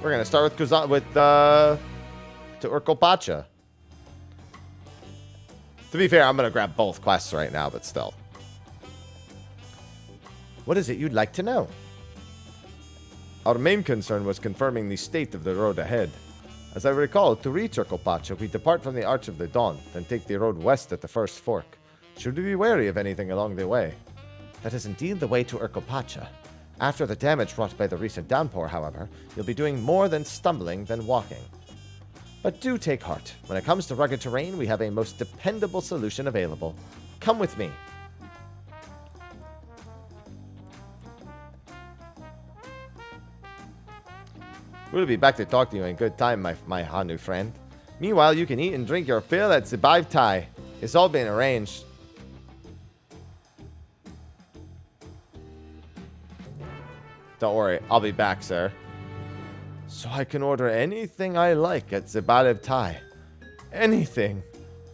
We're gonna start to Urkelpacha. To be fair, I'm gonna grab both quests right now, but still. What is it you'd like to know? Our main concern was confirming the state of the road ahead. As I recall, to reach Urkelpacha, we depart from the Arch of the Dawn, then take the road west at the first fork. Should we be wary of anything along the way? That is indeed the way to Urkelpacha. After the damage wrought by the recent downpour, however, you'll be doing more than stumbling than walking. But do take heart. When it comes to rugged terrain, we have a most dependable solution available. Come with me. We'll be back to talk to you in good time, my Hanu friend. Meanwhile, you can eat and drink your fill at Zibaivtai. It's all been arranged. Don't worry, I'll be back, sir. So I can order anything I like at Zibaivtai. Anything.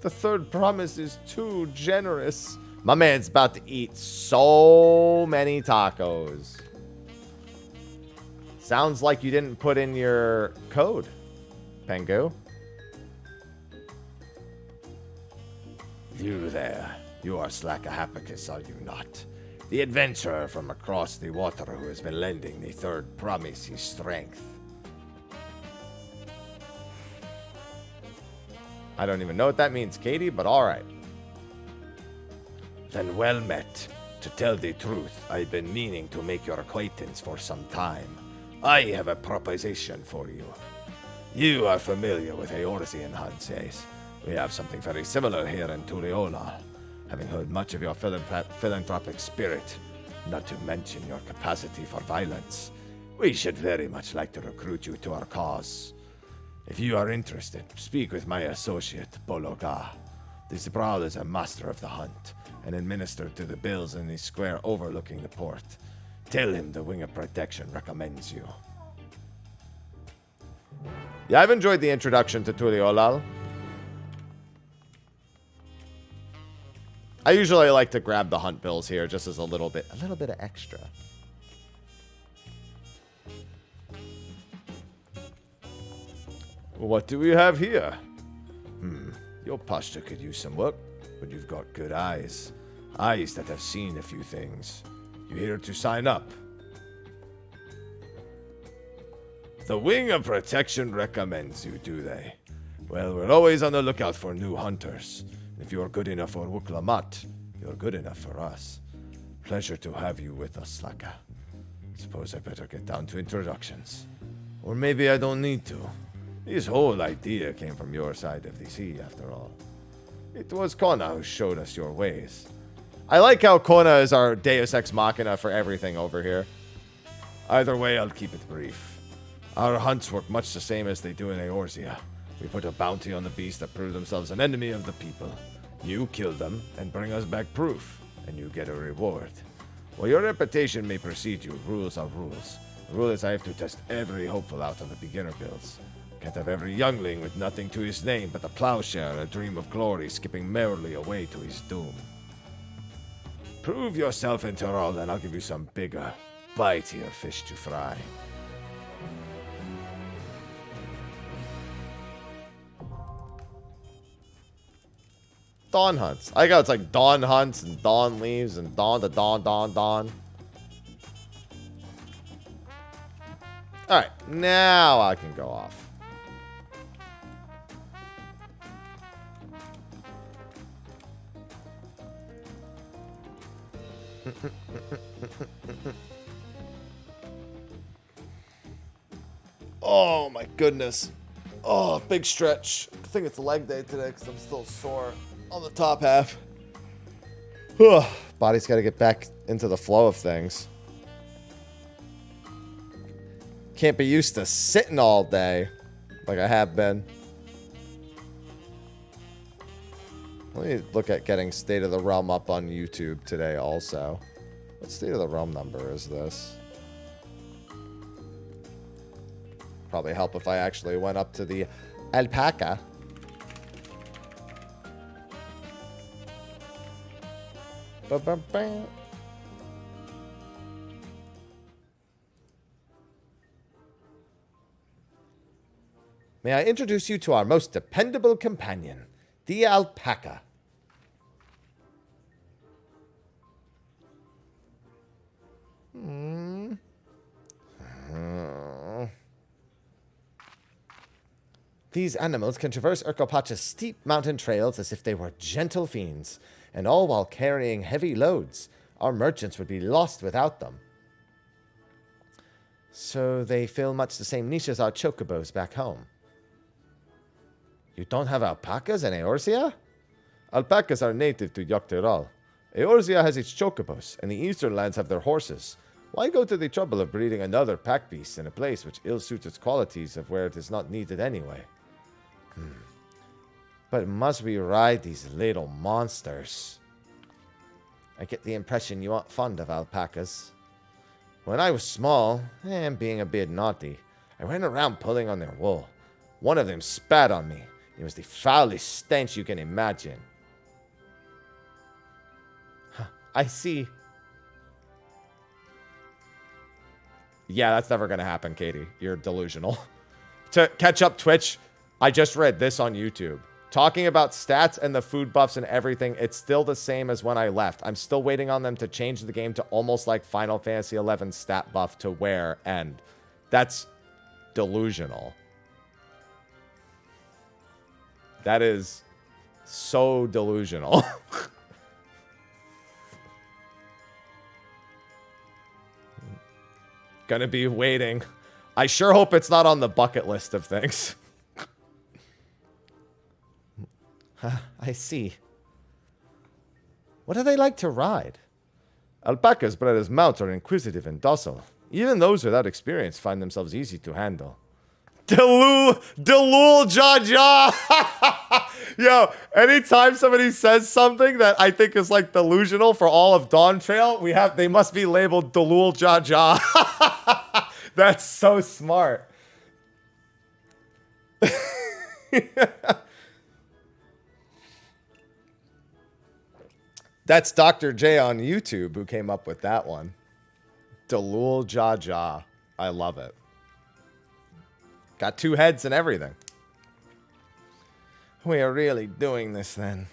The third promise is too generous. My man's about to eat so many tacos. Sounds like you didn't put in your code, Pengu. You there. You are ALPACAS, are you not? The adventurer from across the water who has been lending the third promise his strength. I don't even know what that means, Katie, but alright. Then well met. To tell the truth, I've been meaning to make your acquaintance for some time. I have a proposition for you. You are familiar with Eorzean hunts, yes? We have something very similar here in Turiola. Having heard much of your philanthropic spirit, not to mention your capacity for violence, we should very much like to recruit you to our cause. If you are interested, speak with my associate, Bologa. The Zibral is a master of the hunt, and administered to the bills in the square overlooking the port. Tell him the Wing of Protection recommends you. Yeah, I've enjoyed the introduction to Turiolal. I usually like to grab the hunt bills here just as a little bit of extra. What do we have here? Your posture could use some work, but you've got good eyes. Eyes that have seen a few things. You here to sign up? The Wing of Protection recommends you, do they? Well, we're always on the lookout for new hunters. If you're good enough for Wuklamat, you're good enough for us. Pleasure to have you with us, Slaka. Suppose I better get down to introductions. Or maybe I don't need to. This whole idea came from your side of the sea, after all. It was Kona who showed us your ways. I like how Kona is our Deus Ex Machina for everything over here. Either way, I'll keep it brief. Our hunts work much the same as they do in Eorzea. We put a bounty on the beasts that prove themselves an enemy of the people. You kill them and bring us back proof, and you get a reward. While your reputation may precede you, rules are rules. The rule is I have to test every hopeful out on the beginner builds. Can't have every youngling with nothing to his name but a plowshare, a dream of glory, skipping merrily away to his doom. Prove yourself in Tyrol, and I'll give you some bigger, bitier fish to fry. Dawn hunts. I got it's like dawn hunts and dawn leaves and dawn to dawn. Alright, now I can go off. Oh my goodness. Oh, big stretch. I think it's leg day today because I'm still sore on the top half. Body's got to get back into the flow of things. Can't be used to sitting all day like I have been. Let me look at getting State of the Realm up on YouTube today also. What State of the Realm number is this? Probably help if I actually went up to the alpaca. Ba-ba-bam. May I introduce you to our most dependable companion, the alpaca. These animals can traverse Urkopacha's steep mountain trails as if they were gentle fiends, and all while carrying heavy loads. Our merchants would be lost without them. So they fill much the same niche as our chocobos back home. You don't have alpacas in Eorzea? Alpacas are native to Yogg-Tyrol. Eorzea has its chocobos, and the eastern lands have their horses. Why go to the trouble of breeding another pack beast in a place which ill-suits its qualities of where it is not needed anyway? But must we ride these little monsters? I get the impression you aren't fond of alpacas. When I was small, and being a bit naughty, I went around pulling on their wool. One of them spat on me. It was the foulest stench you can imagine. I see. Yeah, that's never going to happen, Katie. You're delusional. To catch up Twitch, I just read this on YouTube. Talking about stats and the food buffs and everything, it's still the same as when I left. I'm still waiting on them to change the game to almost like Final Fantasy XI stat buff to where end. That's delusional. That is so delusional. Gonna be waiting. I sure hope it's not on the bucket list of things. I see. What do they like to ride? Alpacas bred as mounts are inquisitive and docile. Even those without experience find themselves easy to handle. Delul Jaja! Yo, anytime somebody says something that I think is like delusional for all of Dawntrail, they must be labeled Delul Jaja. That's so smart. That's Dr. J on YouTube who came up with that one. Delul Jaja. I love it. Got 2 heads and everything. We are really doing this then.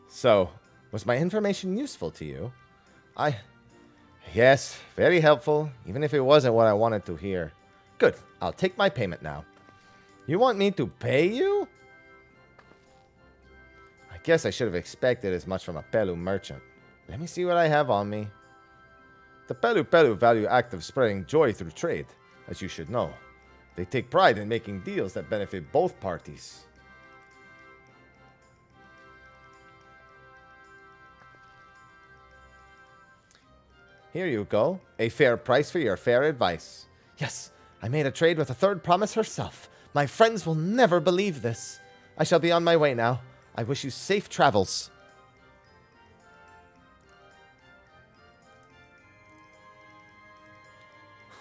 So, was my information useful to you? Yes, very helpful, even if it wasn't what I wanted to hear. Good, I'll take my payment now. You want me to pay you? I guess I should have expected as much from a Pelu merchant. Let me see what I have on me. The Pelu value active spreading joy through trade, as you should know. They take pride in making deals that benefit both parties. Here you go. A fair price for your fair advice. Yes, I made a trade with a third promise herself. My friends will never believe this. I shall be on my way now. I wish you safe travels.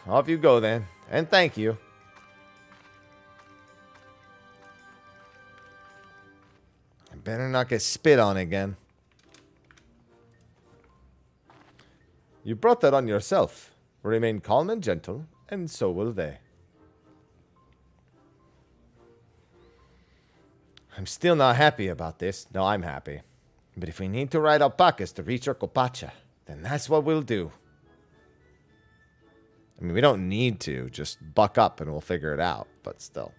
Off you go then, and thank you. I better not get spit on again. You brought that on yourself. Remain calm and gentle, and so will they. I'm still not happy about this. No, I'm happy. But if we need to ride alpacas to reach Urkopacha, then that's what we'll do. I mean, we don't need to. Just buck up and we'll figure it out. But still.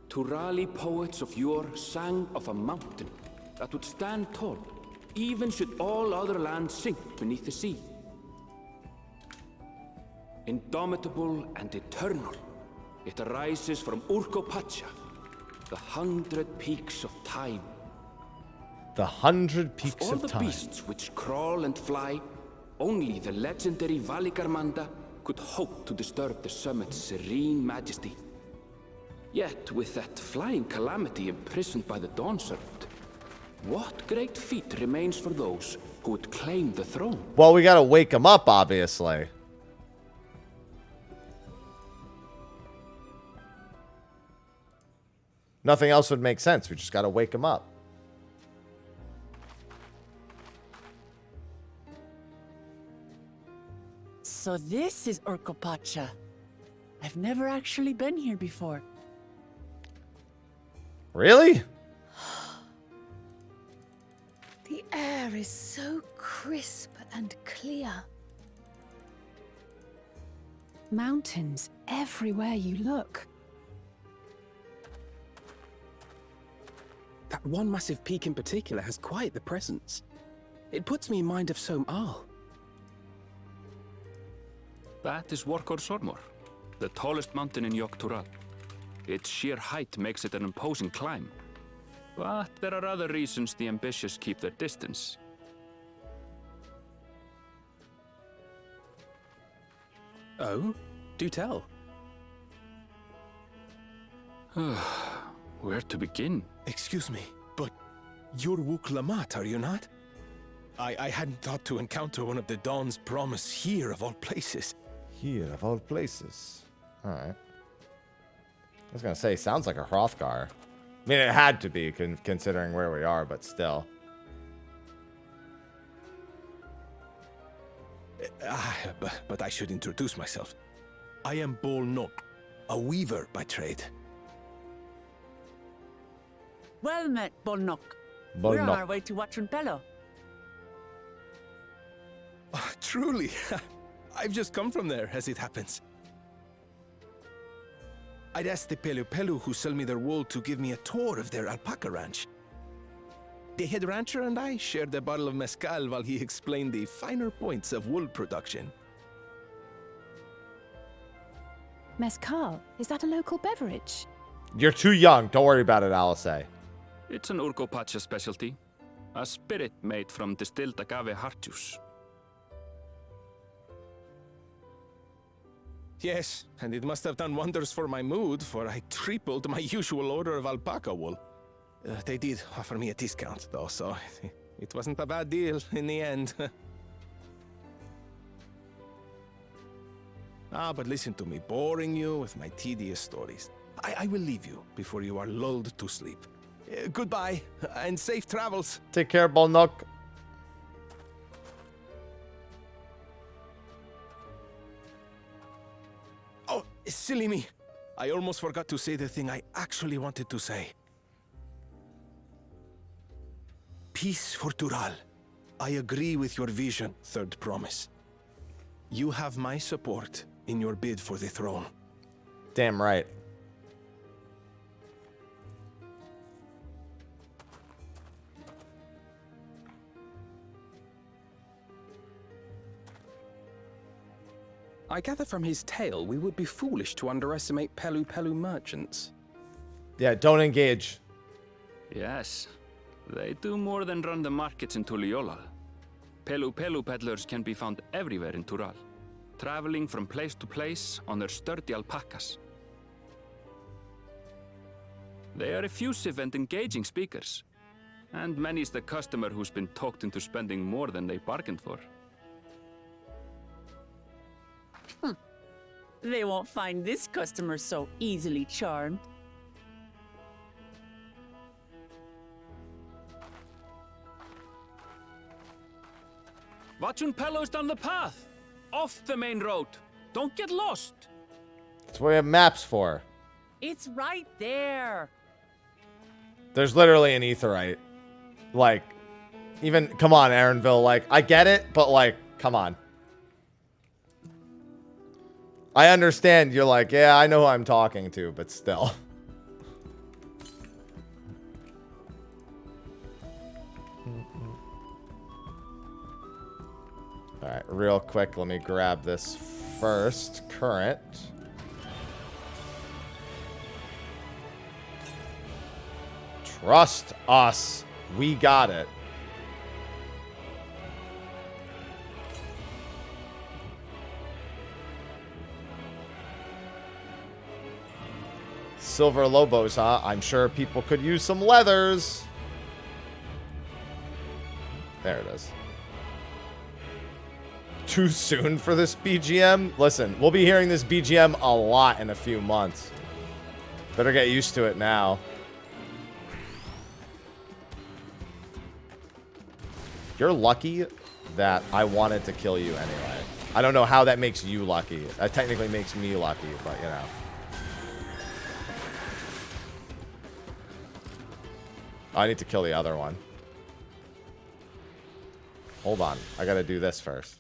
Turali poets of yore sang of a mountain that would stand tall, even should all other lands sink beneath the sea. Indomitable and eternal, it arises from Urkopacha, the 100 peaks of time. The 100 peaks of time. All the beasts which crawl and fly, only the legendary Valigarmanda could hope to disturb the summit's serene majesty. Yet, with that flying calamity imprisoned by the Dawn Serpent, what great feat remains for those who would claim the throne? Well, we gotta wake him up, obviously. Nothing else would make sense. We just got to wake him up. So this is Urkopacha. I've never actually been here before. Really? The air is so crisp and clear. Mountains everywhere you look. That one massive peak in particular has quite the presence. It puts me in mind of Som Al. That is Workor Sormor, the tallest mountain in Yogg-Tural. Its sheer height makes it an imposing climb. But there are other reasons the ambitious keep their distance. Oh? Do tell. Where to begin? Excuse me, but you're Wuk Lamat, are you not? I hadn't thought to encounter one of the Dawn's promise here of all places. Here of all places. Alright. I was going to say, sounds like a Hrothgar. I mean, it had to be, considering where we are, but still. But I should introduce myself. I am Bol Nok, a weaver by trade. Well met, Bolnok. We're on Bolnok. our way to Watranpello. Oh, truly, I've just come from there, as it happens. I'd asked the Pelu Pelu who sell me their wool to give me a tour of their alpaca ranch. The head rancher and I shared a bottle of mezcal while he explained the finer points of wool production. Mezcal, is that a local beverage? You're too young. Don't worry about it, Alice. It's an Urkopacha specialty. A spirit made from distilled agave heart juice. Yes, and it must have done wonders for my mood, for I tripled my usual order of alpaca wool. They did offer me a discount, though, so it wasn't a bad deal in the end. But listen to me, boring you with my tedious stories. I will leave you before you are lulled to sleep. Goodbye, and safe travels. Take care, Bolnok. Oh, silly me. I almost forgot to say the thing I actually wanted to say. Peace for Tural. I agree with your vision, Third Promise. You have my support in your bid for the throne. Damn right. I gather from his tale we would be foolish to underestimate Pelu Pelu merchants. Yeah, don't engage. Yes, they do more than run the markets in Tuliolal. Pelu Pelu peddlers can be found everywhere in Tural, traveling from place to place on their sturdy alpacas. They are effusive and engaging speakers, and many's the customer who's been talked into spending more than they bargained for. They won't find this customer so easily charmed. Watranpello's down the path! Off the main road! Don't get lost! That's what we have maps for. It's right there. There's literally an etherite. Like, even, come on, Aaronville. Like, I get it, but like, come on. I understand you're like, yeah, I know who I'm talking to, but still. Alright, real quick, let me grab this first. Current. Trust us. We got it. Silver Lobos, huh? I'm sure people could use some leathers. There it is. Too soon for this BGM? Listen, we'll be hearing this BGM a lot in a few months. Better get used to it now. You're lucky that I wanted to kill you anyway. I don't know how that makes you lucky. That technically makes me lucky, but you know. I need to kill the other one. Hold on. I gotta do this first.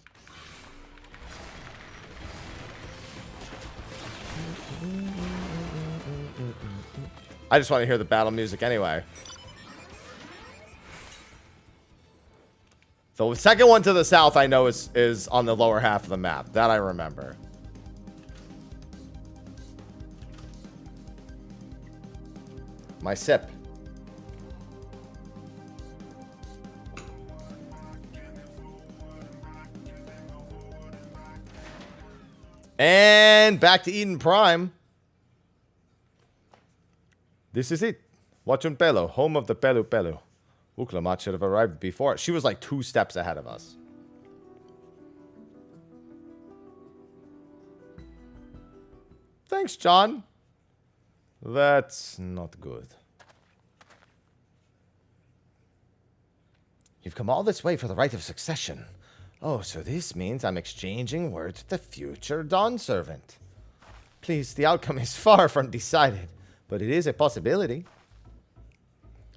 I just want to hear the battle music anyway. The second one to the south I know is on the lower half of the map. That I remember. My sip. And back to Eden Prime. This is it. Wachunpelo, home of the Pelu Pelu. Uklamat should have arrived before. She was like 2 steps ahead of us. Thanks, John. That's not good. You've come all this way for the right of succession. Oh, so this means I'm exchanging word with the future Dawn servant. Please, the outcome is far from decided, but it is a possibility.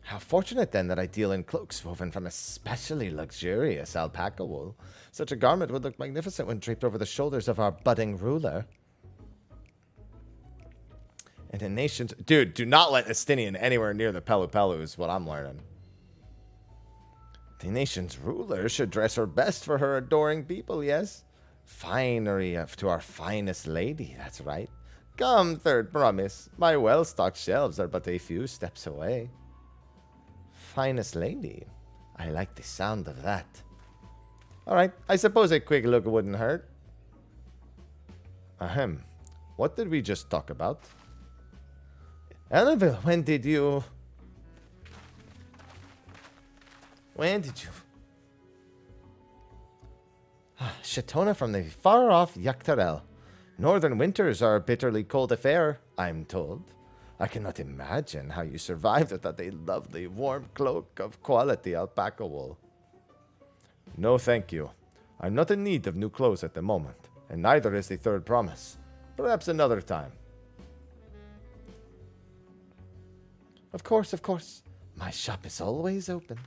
How fortunate, then, that I deal in cloaks woven from especially luxurious alpaca wool. Such a garment would look magnificent when draped over the shoulders of our budding ruler. And a nation's... Dude, do not let Estinian anywhere near the Pelu Pelu is what I'm learning. The nation's ruler should dress her best for her adoring people, yes? Finery to our finest lady, that's right. Come, third promise. My well-stocked shelves are but a few steps away. Finest lady. I like the sound of that. Alright, I suppose a quick look wouldn't hurt. Ahem. What did we just talk about? Annabelle, when did you... Shatona from the far-off Yaktarel. Northern winters are a bitterly cold affair, I'm told. I cannot imagine how you survived without a lovely warm cloak of quality alpaca wool. No, thank you. I'm not in need of new clothes at the moment, and neither is the third promise. Perhaps another time. Of course, of course. My shop is always open.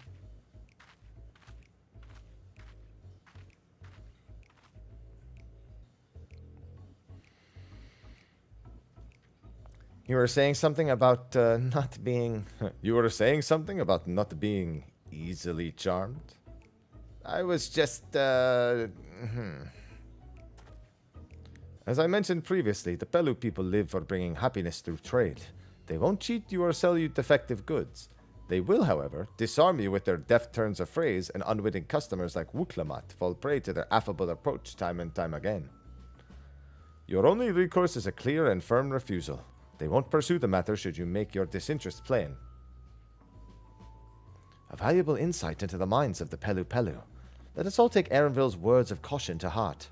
You were saying something about not being... You were saying something about not being easily charmed? I was just... As I mentioned previously, the Pelu people live for bringing happiness through trade. They won't cheat you or sell you defective goods. They will, however, disarm you with their deft turns of phrase, and unwitting customers like Wuklamat fall prey to their affable approach time and time again. Your only recourse is a clear and firm refusal. They won't pursue the matter should you make your disinterest plain. A valuable insight into the minds of the Pelu Pelu. Let us all take Erenville's words of caution to heart.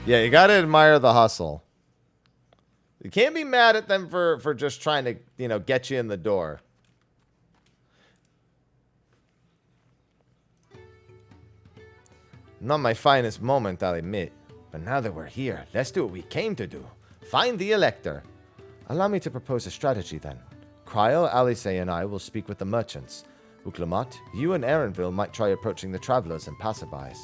Yeah, you gotta admire the hustle. You can't be mad at them for just trying to, you know, get you in the door. Not my finest moment, I'll admit. But now that we're here, let's do what we came to do. Find the Elector. Allow me to propose a strategy, then. Cryo, Alice, and I will speak with the merchants. Uklamat, you and Erenville might try approaching the travelers and passerbys.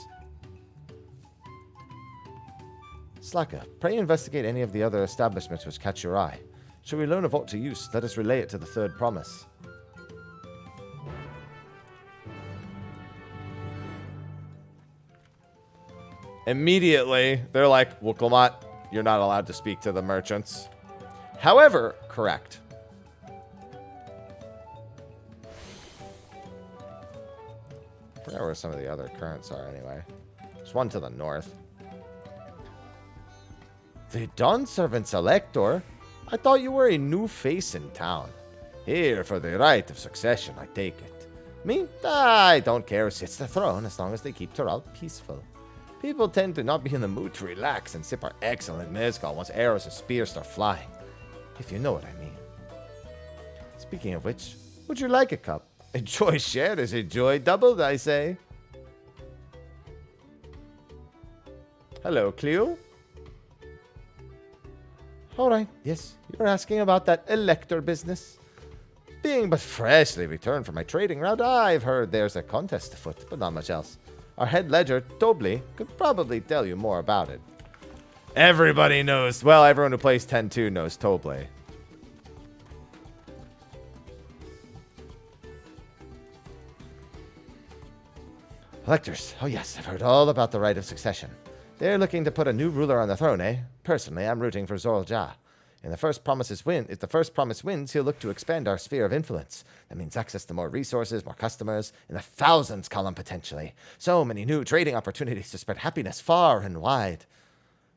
Slacker, pray investigate any of the other establishments which catch your eye. Should we learn of aught to use, let us relay it to the third promise. Immediately, they're like, Wuklamat, you're not allowed to speak to the merchants. However, correct. I forgot where some of the other currents are anyway. There's one to the north. The Dawn Servant's Elector? I thought you were a new face in town. Here for the right of succession, I take it. Me? I don't care who sits the throne as long as they keep Toral peaceful. People tend to not be in the mood to relax and sip our excellent mezcal once arrows or spears start flying. If you know what I mean. Speaking of which, would you like a cup? A joy shared is a joy doubled, I say. Hello, Cleo. Alright, yes, you're asking about that elector business. Being but freshly returned from my trading route, I've heard there's a contest afoot, but not much else. Our head ledger, Tobley, could probably tell you more about it. Everybody knows, well, everyone who plays 10-2 knows Tobley. Electors, oh yes, I've heard all about the right of succession. They're looking to put a new ruler on the throne, eh? Personally, I'm rooting for Zorljah. If the first promise wins, he'll look to expand our sphere of influence. That means access to more resources, more customers, in the thousands column potentially. So many new trading opportunities to spread happiness far and wide.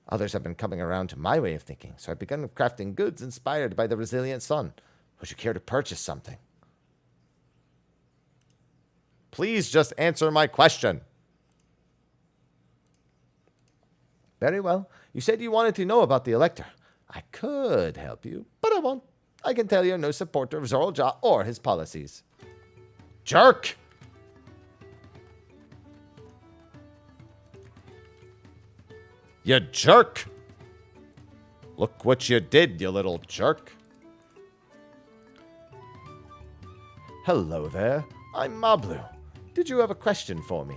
Others have been coming around to my way of thinking, so I've begun crafting goods inspired by the resilient sun. Would you care to purchase something? Please just answer my question. Very well. You said you wanted to know about the Elector. I could help you, but I won't. I can tell you're no supporter of Zorljah or his policies. Jerk! You jerk! Look what you did, you little jerk. Hello there. I'm Mablu. Did you have a question for me?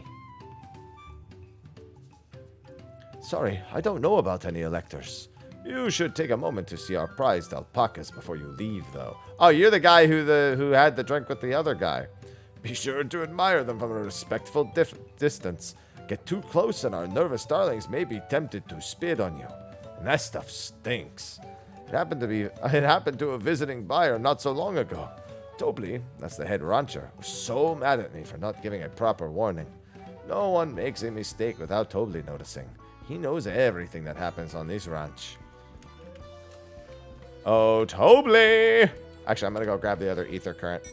Sorry, I don't know about any electors. You should take a moment to see our prized alpacas before you leave, though. Oh, you're the guy who had the drink with the other guy. Be sure to admire them from a respectful distance. Get too close and our nervous darlings may be tempted to spit on you. And that stuff stinks. It happened to a visiting buyer not so long ago. Tobley, that's the head rancher, was so mad at me for not giving a proper warning. No one makes a mistake without Tobley noticing. He knows everything that happens on this ranch. Oh, Tobley! Actually, I'm going to go grab the other ether current.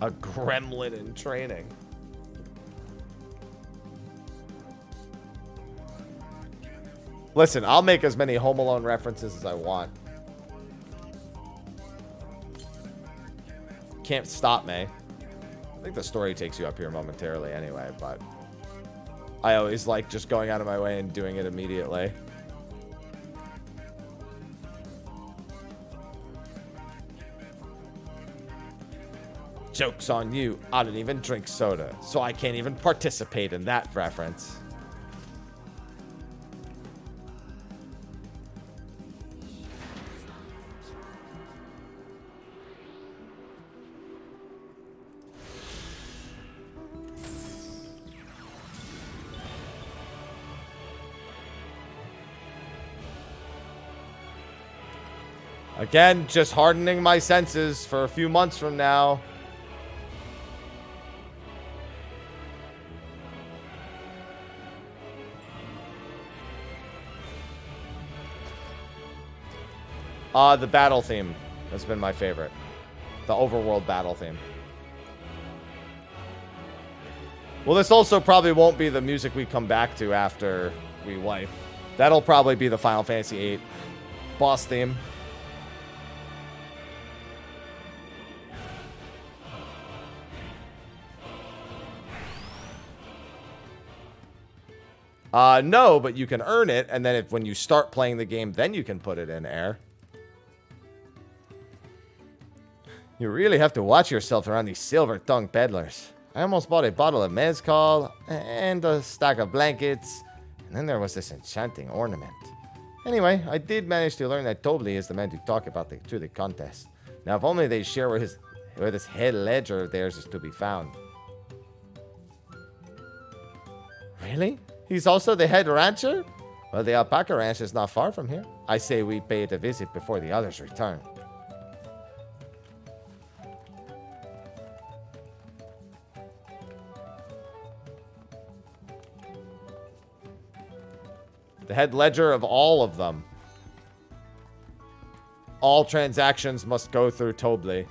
A gremlin in training. Listen, I'll make as many Home Alone references as I want. Can't stop me. I think the story takes you up here momentarily anyway, but I always like just going out of my way and doing it immediately. Joke's on you. I don't even drink soda, so I can't even participate in that reference. Again, just hardening my senses for a few months from now. The battle theme has been my favorite. The overworld battle theme. Well, this also probably won't be the music we come back to after we wipe. That'll probably be the Final Fantasy VIII boss theme. No, but you can earn it, and then when you start playing the game, then you can put it in air. You really have to watch yourself around these silver-tongued peddlers. I almost bought a bottle of mezcal, and a stack of blankets, and then there was this enchanting ornament. Anyway, I did manage to learn that Tobley is the man to talk about to the contest. Now, if only they share where this head ledger of theirs is to be found. Really? He's also the head rancher? Well, the alpaca ranch is not far from here. I say we pay it a visit before the others return. The head ledger of all of them. all transactions must go through Tobli.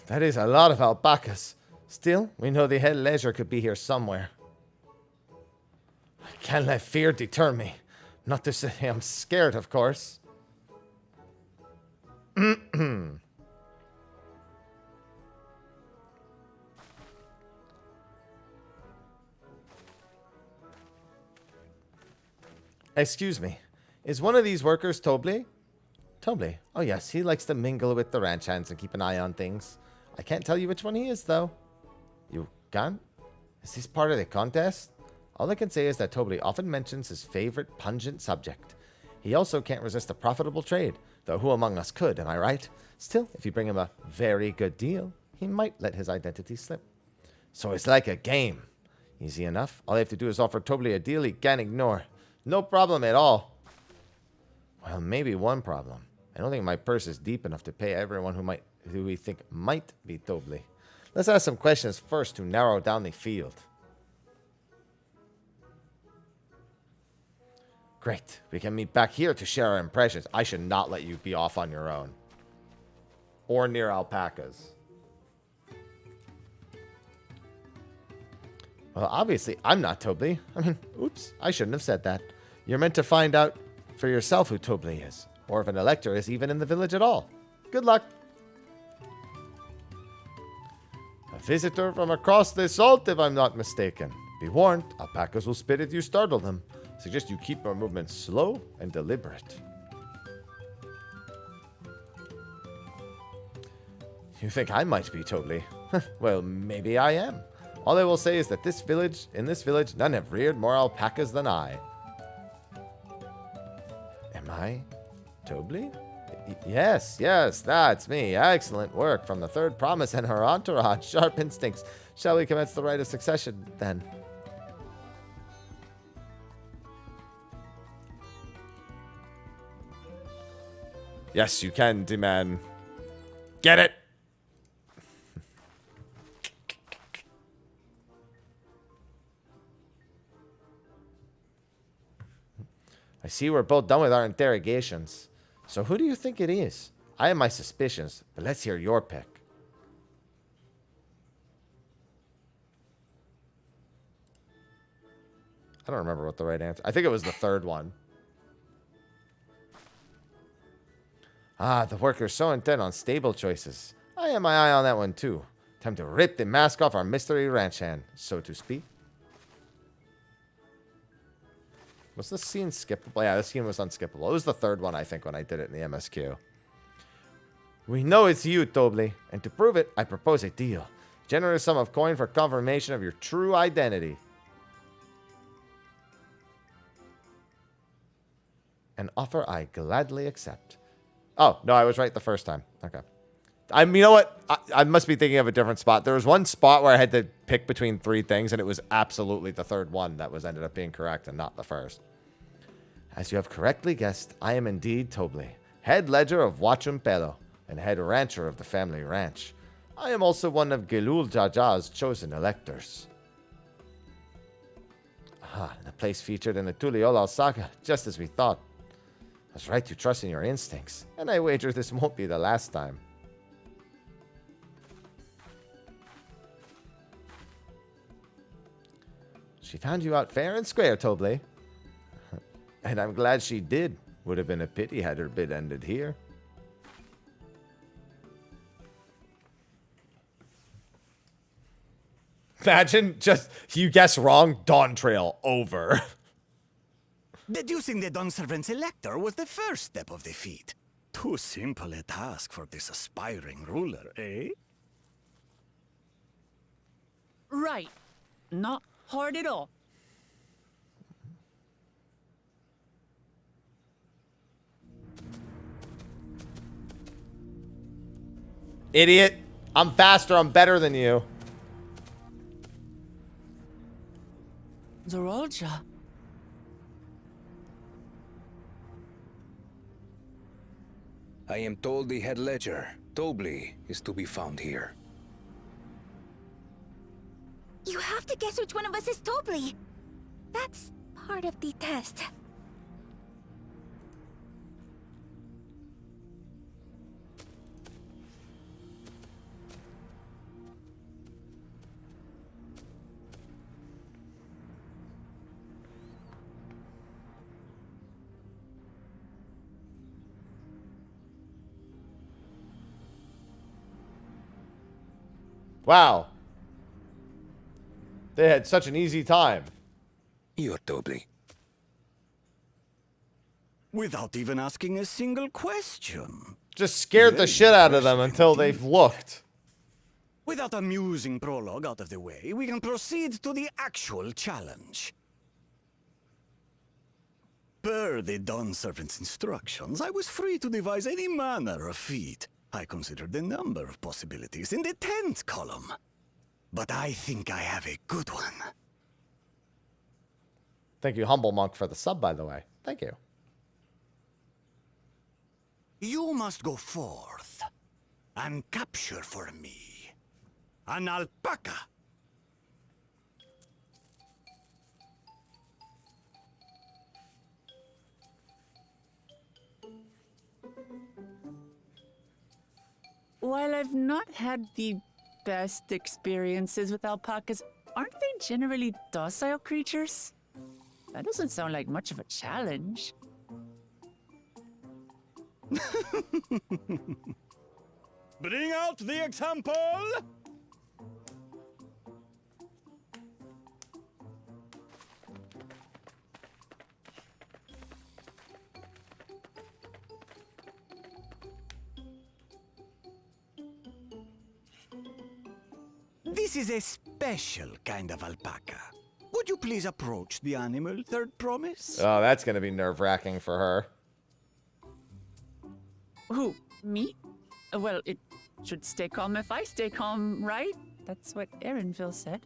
That is a lot of alpacas. Still, we know the head ledger could be here somewhere. I can't let fear deter me. Not to say I'm scared, of course. Excuse me. Is one of these workers Tobli? Tobli? Oh yes, he likes to mingle with the ranch hands and keep an eye on things. I can't tell you which one he is, though. You can't? Is this part of the contest? All I can say is that Tobli often mentions his favorite pungent subject. He also can't resist a profitable trade, though who among us could, am I right? Still, if you bring him a very good deal, he might let his identity slip. So it's like a game. Easy enough. All I have to do is offer Tobli a deal he can't ignore. No problem at all. Well, maybe one problem. I don't think my purse is deep enough to pay everyone who we think might be Tobli. Let's ask some questions first to narrow down the field. Great. We can meet back here to share our impressions. I should not let you be off on your own. Or near alpacas. Well, obviously, I'm not Tobli. I mean, oops, I shouldn't have said that. You're meant to find out for yourself who Tobli is, or if an elector is even in the village at all. Good luck. A visitor from across the salt, if I'm not mistaken. Be warned, alpacas will spit if you startle them. Suggest you keep your movements slow and deliberate. You think I might be Tobli? Well, maybe I am. All I will say is that in this village, none have reared more alpacas than I. Am I Tobli? Yes, that's me. Excellent work from the third promise and her entourage. Sharp instincts. Shall we commence the rite of succession, then? Yes, you can, D-Man. Get it? I see we're both done with our interrogations. So who do you think it is? I have my suspicions, but let's hear your pick. I don't remember what the right answer. I think it was the third one. Ah, the worker's so intent on stable choices. I have my eye on that one too. Time to rip the mask off our mystery ranch hand, so to speak. Was this scene skippable? Yeah, this scene was unskippable. It was the third one, I think, when I did it in the MSQ. We know it's you, Tobli, and to prove it, I propose a deal. Generous sum of coin for confirmation of your true identity. An offer I gladly accept. Oh, no, I was right the first time. Okay. You know what? I must be thinking of a different spot. There was one spot where I had to pick between three things, and it was absolutely the third one that was ended up being correct and not the first. As you have correctly guessed, I am indeed Tobli, head ledger of Wachumpelo, and head rancher of the family ranch. I am also one of Gelul Jaja's chosen electors. Ah, the place featured in the Tuliolal saga, just as we thought. I was right to trust in your instincts, and I wager this won't be the last time. She found you out fair and square, Tobli. And I'm glad she did. Would have been a pity had her bid ended here. Imagine just, you guess wrong, Dawntrail, over. Deducing the Dawn Servant's elector was the first step of the feat. Too simple a task for this aspiring ruler, eh? Right. Not hard at all. Idiot. I'm faster. I'm better than you. Zorolja. I am told the head ledger, Tobli, is to be found here. You have to guess which one of us is Tobli. That's part of the test. Wow. They had such an easy time. You're Tobli. Without even asking a single question. Just scared the Very shit out of them impressive until indeed. they've looked. With that amusing prologue out of the way, we can proceed to the actual challenge. Per the Dawn Servant's instructions, I was free to devise any manner of feat. I considered a number of possibilities in the 10th column. But I think I have a good one. Thank you, Humble Monk, for the sub, by the way. Thank you. You must go forth and capture for me an alpaca. While I've not had the best experiences with alpacas, aren't they generally docile creatures? That doesn't sound like much of a challenge. Bring out the example! This is a special kind of alpaca. Would you please approach the animal, Third Promise? Oh, that's going to be nerve-wracking for her. Who? Me? Well, it should stay calm if I stay calm, right? That's what Erinville said.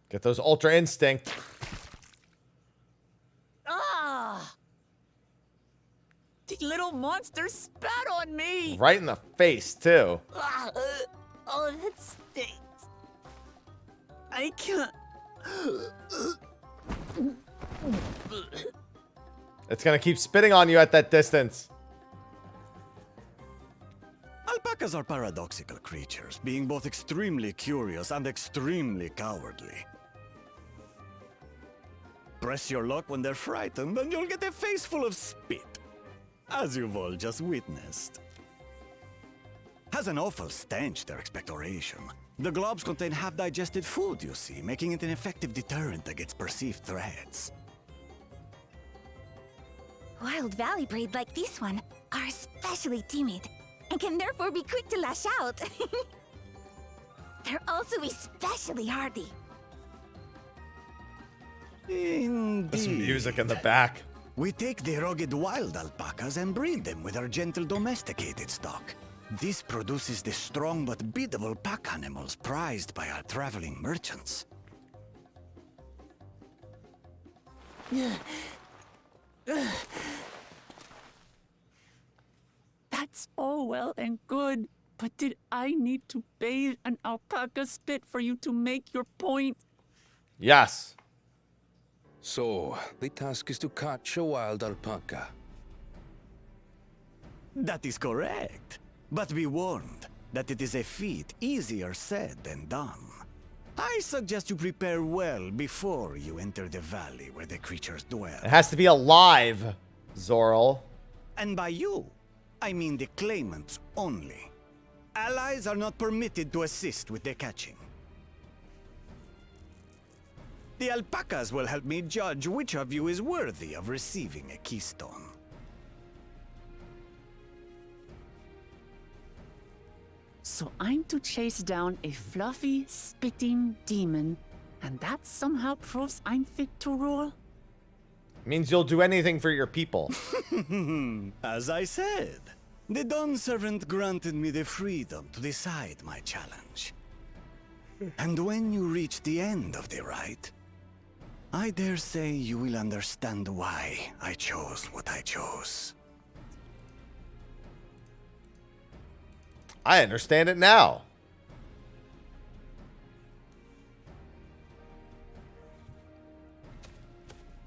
Get those Ultra Instinct. Ah! The little monster spat on me! Right in the face, too. Ah, oh, that stinks. I can't. It's going to keep spitting on you at that distance. Alpacas are paradoxical creatures, being both extremely curious and extremely cowardly. Press your luck when they're frightened, and you'll get a face full of spit, as you've all just witnessed. Has an awful stench, their expectoration. The globs contain half-digested food, you see, making it an effective deterrent against perceived threats. Wild valley breed like this one are especially timid and can therefore be quick to lash out. They're also especially hardy. Indeed. There's some music in the back. We take the rugged wild alpacas and breed them with our gentle domesticated stock. This produces the strong but biddable pack animals prized by our traveling merchants. That's all well and good, but did I need to bathe an alpaca spit for you to make your point? Yes. So, the task is to catch a wild alpaca. That is correct. But be warned that it is a feat easier said than done. I suggest you prepare well before you enter the valley where the creatures dwell. It has to be alive, Zorl. And by you, I mean the claimants only. Allies are not permitted to assist with the catching. The alpacas will help me judge which of you is worthy of receiving a keystone. So I'm to chase down a fluffy, spitting demon, and that somehow proves I'm fit to rule? Means you'll do anything for your people. As I said, The Dawn Servant granted me the freedom to decide my challenge. And when you reach the end of the rite, I dare say you will understand why I chose what I chose. I understand it now.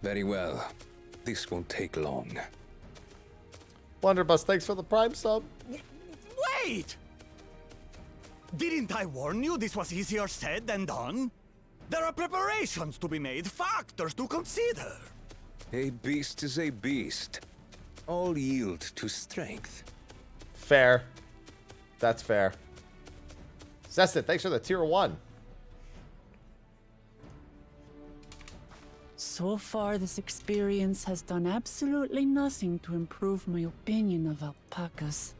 Very well. This won't take long. Blunderbuss, thanks for the Prime sub. Wait! Didn't I warn you this was easier said than done? There are preparations to be made, factors to consider. A beast is a beast. All yield to strength. Fair. That's fair. Zested, thanks for the tier 1. So far, this experience has done absolutely nothing to improve my opinion of alpacas.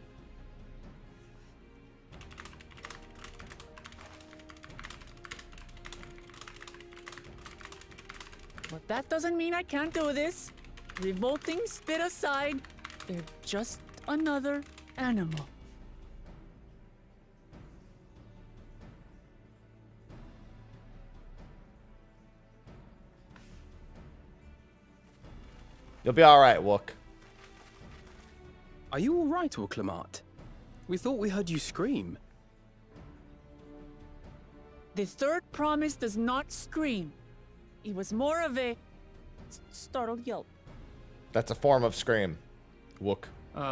But that doesn't mean I can't do this. Revolting spit aside, they're just another animal. You'll be alright, Wook. Are you all right, Uklamat? We thought we heard you scream. The third promise does not scream. It was more of a startled yelp. That's a form of scream. Wook.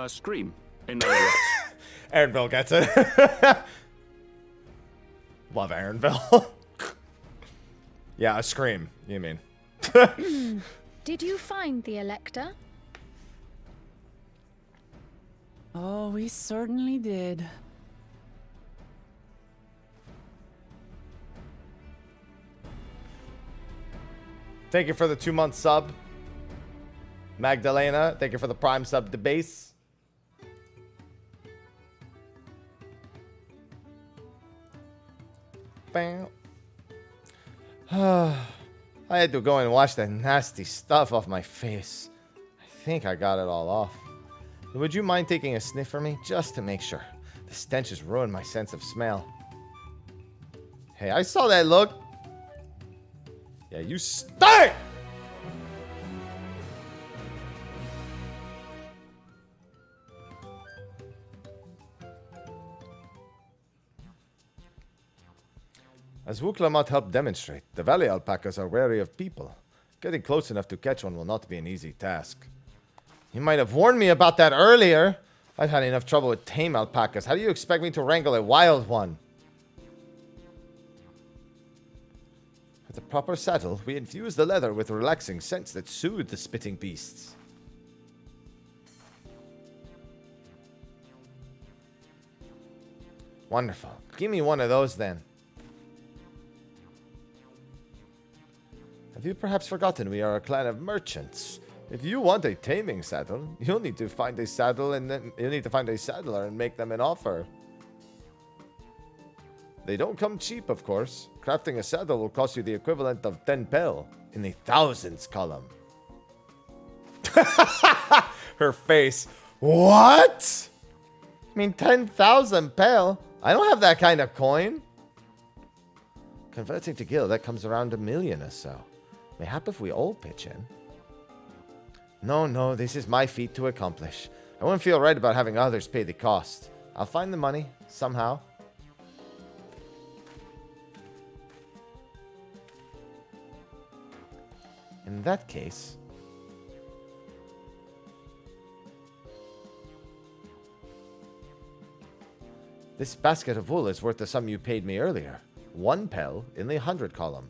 Scream. In other words. Aaronville gets it. Love Aaronville. Yeah, a scream, you mean. Did you find the Elector? Oh, we certainly did. Thank you for the 2-month sub. Magdalena, thank you for the Prime sub to base. Bam. I had to go and wash that nasty stuff off my face. I think I got it all off. Would you mind taking a sniff for me, just to make sure? The stench has ruined my sense of smell. Hey, I saw that look. Yeah, you stink! As Wuklamat helped demonstrate, the valley alpacas are wary of people. Getting close enough to catch one will not be an easy task. You might have warned me about that earlier. I've had enough trouble with tame alpacas. How do you expect me to wrangle a wild one? With the proper saddle, we infuse the leather with relaxing scents that soothe the spitting beasts. Wonderful. Give me one of those then. Have you perhaps forgotten we are a clan of merchants? If you want a taming saddle, you'll need to find a saddle and then you'll need to find a saddler and make them an offer. They don't come cheap, of course. Crafting a saddle will cost you the equivalent of 10 pel in the thousands column. Her face. What? I mean, 10,000 pel? I don't have that kind of coin. Converting to gil, that comes around 1 million or so. Mayhap if we all pitch in. No, this is my feat to accomplish. I wouldn't feel right about having others pay the cost. I'll find the money, somehow. In that case... this basket of wool is worth the sum you paid me earlier. 1 pel in the 100 column.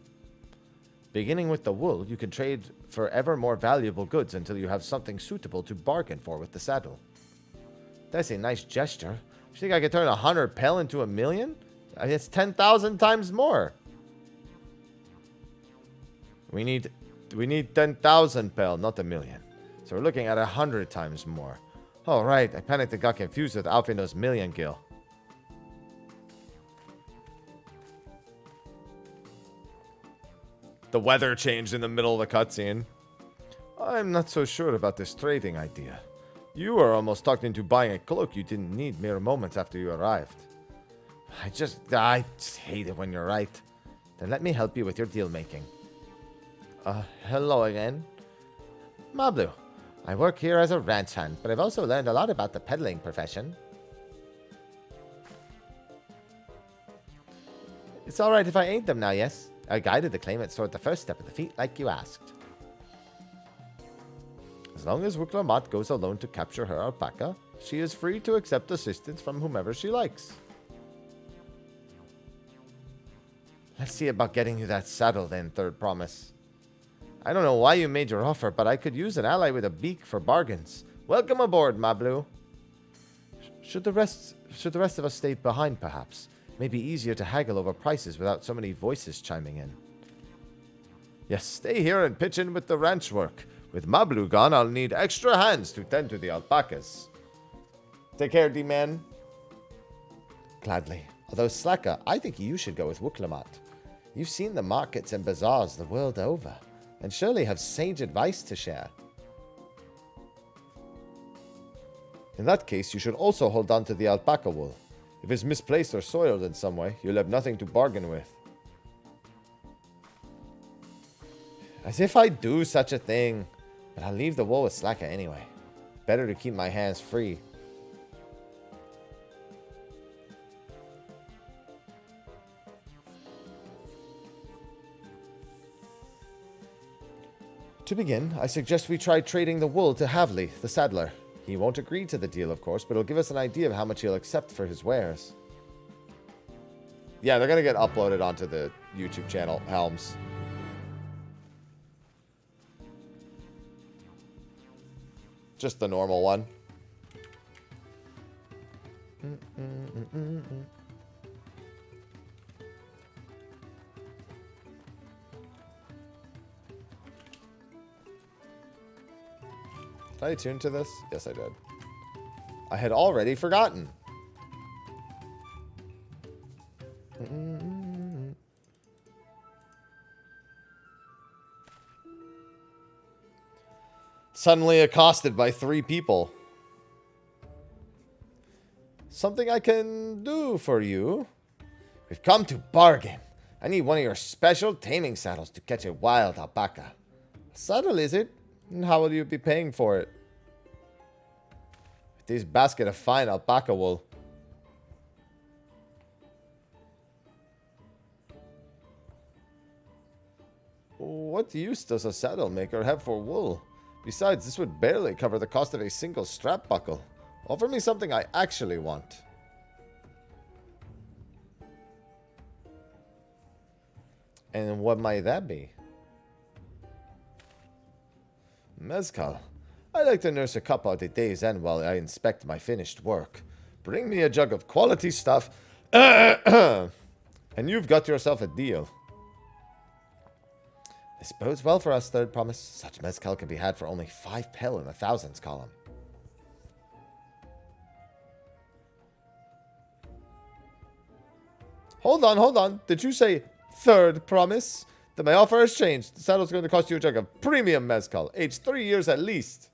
Beginning with the wool, you can trade for ever more valuable goods until you have something suitable to bargain for with the saddle. That's a nice gesture. You think I could turn 100 pel into 1 million? I mean, it's 10,000 times more. We need 10,000 pel, not 1 million. So we're looking at 100 times more. Oh, right. I panicked and got confused with Alfino's million gil. The weather changed in the middle of the cutscene. I'm not so sure about this trading idea. You were almost talked into buying a cloak you didn't need mere moments after you arrived. I just hate it when you're right. Then let me help you with your deal making. Hello again. Mablu, I work here as a ranch hand, but I've also learned a lot about the peddling profession. It's alright if I aid them now, yes? I guided the claimants toward the first step of the feat like you asked. As long as Wuklamat goes alone to capture her alpaca, she is free to accept assistance from whomever she likes. Let's see about getting you that saddle then, Third Promise. I don't know why you made your offer, but I could use an ally with a beak for bargains. Welcome aboard, Mablu. Should the rest of us stay behind, perhaps? Maybe easier to haggle over prices without so many voices chiming in. Yes, stay here and pitch in with the ranch work. With Mablu gone, I'll need extra hands to tend to the alpacas. Take care, D-Man. Gladly. Although, Slacka, I think you should go with Wuklamat. You've seen the markets and bazaars the world over, and surely have sage advice to share. In that case, you should also hold on to the alpaca wool. If it's misplaced or soiled in some way, you'll have nothing to bargain with. As if I'd do such a thing. But I'll leave the wool with Slacka anyway. Better to keep my hands free. To begin, I suggest we try trading the wool to Havli, the saddler. He won't agree to the deal, of course, but it'll give us an idea of how much he'll accept for his wares. Yeah, they're going to get uploaded onto the YouTube channel, Helms. Just the normal one. Did I tune to this? Yes, I did. I had already forgotten. Suddenly accosted by 3 people. Something I can do for you? We've come to bargain. I need one of your special taming saddles to catch a wild alpaca. A saddle, is it? And how will you be paying for it? With this basket of fine alpaca wool. What use does a saddle maker have for wool? Besides, this would barely cover the cost of a single strap buckle. Offer me something I actually want. And what might that be? Mezcal. I like to nurse a cup at a day's end while I inspect my finished work. Bring me a jug of quality stuff, and you've got yourself a deal. This bodes well for us, Third Promise. Such mezcal can be had for only 5 pel in the thousands column. Hold on. Did you say Third Promise? Then my offer has changed. The saddle's going to cost you a jug of premium mezcal, aged 3 years at least.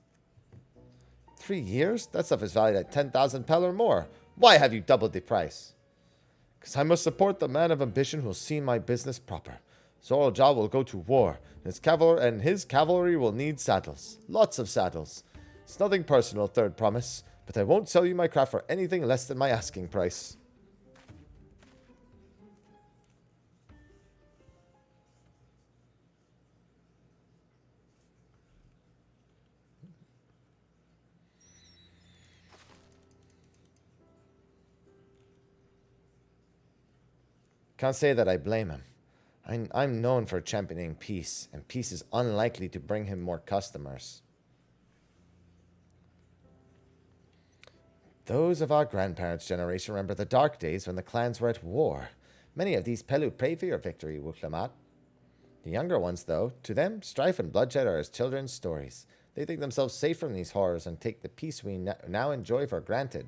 3 years? That stuff is valued at 10,000 pel or more. Why have you doubled the price? Because I must support the man of ambition who will see my business proper. Zorojal will go to war, and his cavalry will need saddles. Lots of saddles. It's nothing personal, Third Promise, but I won't sell you my craft for anything less than my asking price. Can't say that I blame him. I'm known for championing peace, and peace is unlikely to bring him more customers. Those of our grandparents' generation remember the dark days when the clans were at war. Many of these Pelu pray for your victory, Wuklamat. The younger ones, though, to them, strife and bloodshed are as children's stories. They think themselves safe from these horrors and take the peace we now enjoy for granted.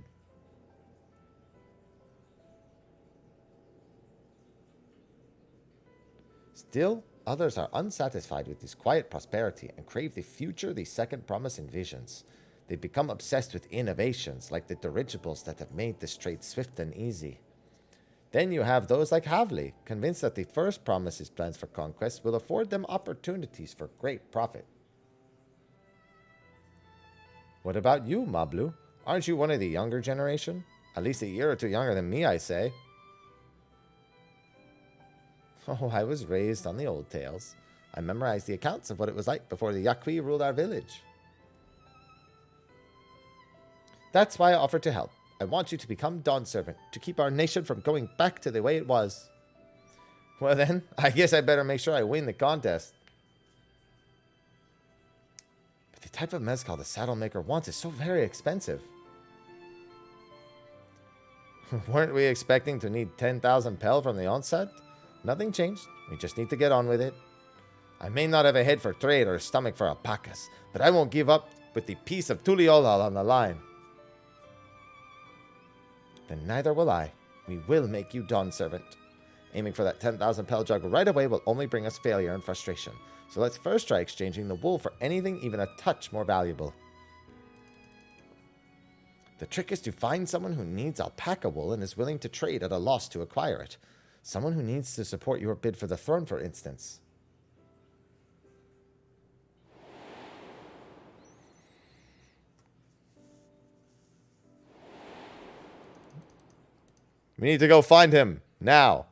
Still, others are unsatisfied with this quiet prosperity and crave the future the Second Promise envisions. They become obsessed with innovations, like the dirigibles that have made this trade swift and easy. Then you have those like Havli, convinced that the first promises plans for conquest will afford them opportunities for great profit. What about you, Mablu? Aren't you one of the younger generation? At least a year or two younger than me, I say. Oh, I was raised on the old tales. I memorized the accounts of what it was like before the Yaqui ruled our village. That's why I offered to help. I want you to become Dawn Servant, to keep our nation from going back to the way it was. Well then, I guess I better make sure I win the contest. But the type of mezcal the saddle maker wants is so very expensive. Weren't we expecting to need 10,000 pel from the onset? Nothing changed. We just need to get on with it. I may not have a head for trade or a stomach for ALPACAS, but I won't give up with the piece of Tuliolal on the line. Then neither will I. We will make you Dawn Servant. Aiming for that 10,000 pel jug right away will only bring us failure and frustration. So let's first try exchanging the wool for anything even a touch more valuable. The trick is to find someone who needs alpaca wool and is willing to trade at a loss to acquire it. Someone who needs to support your bid for the throne, for instance. We need to go find him. Now.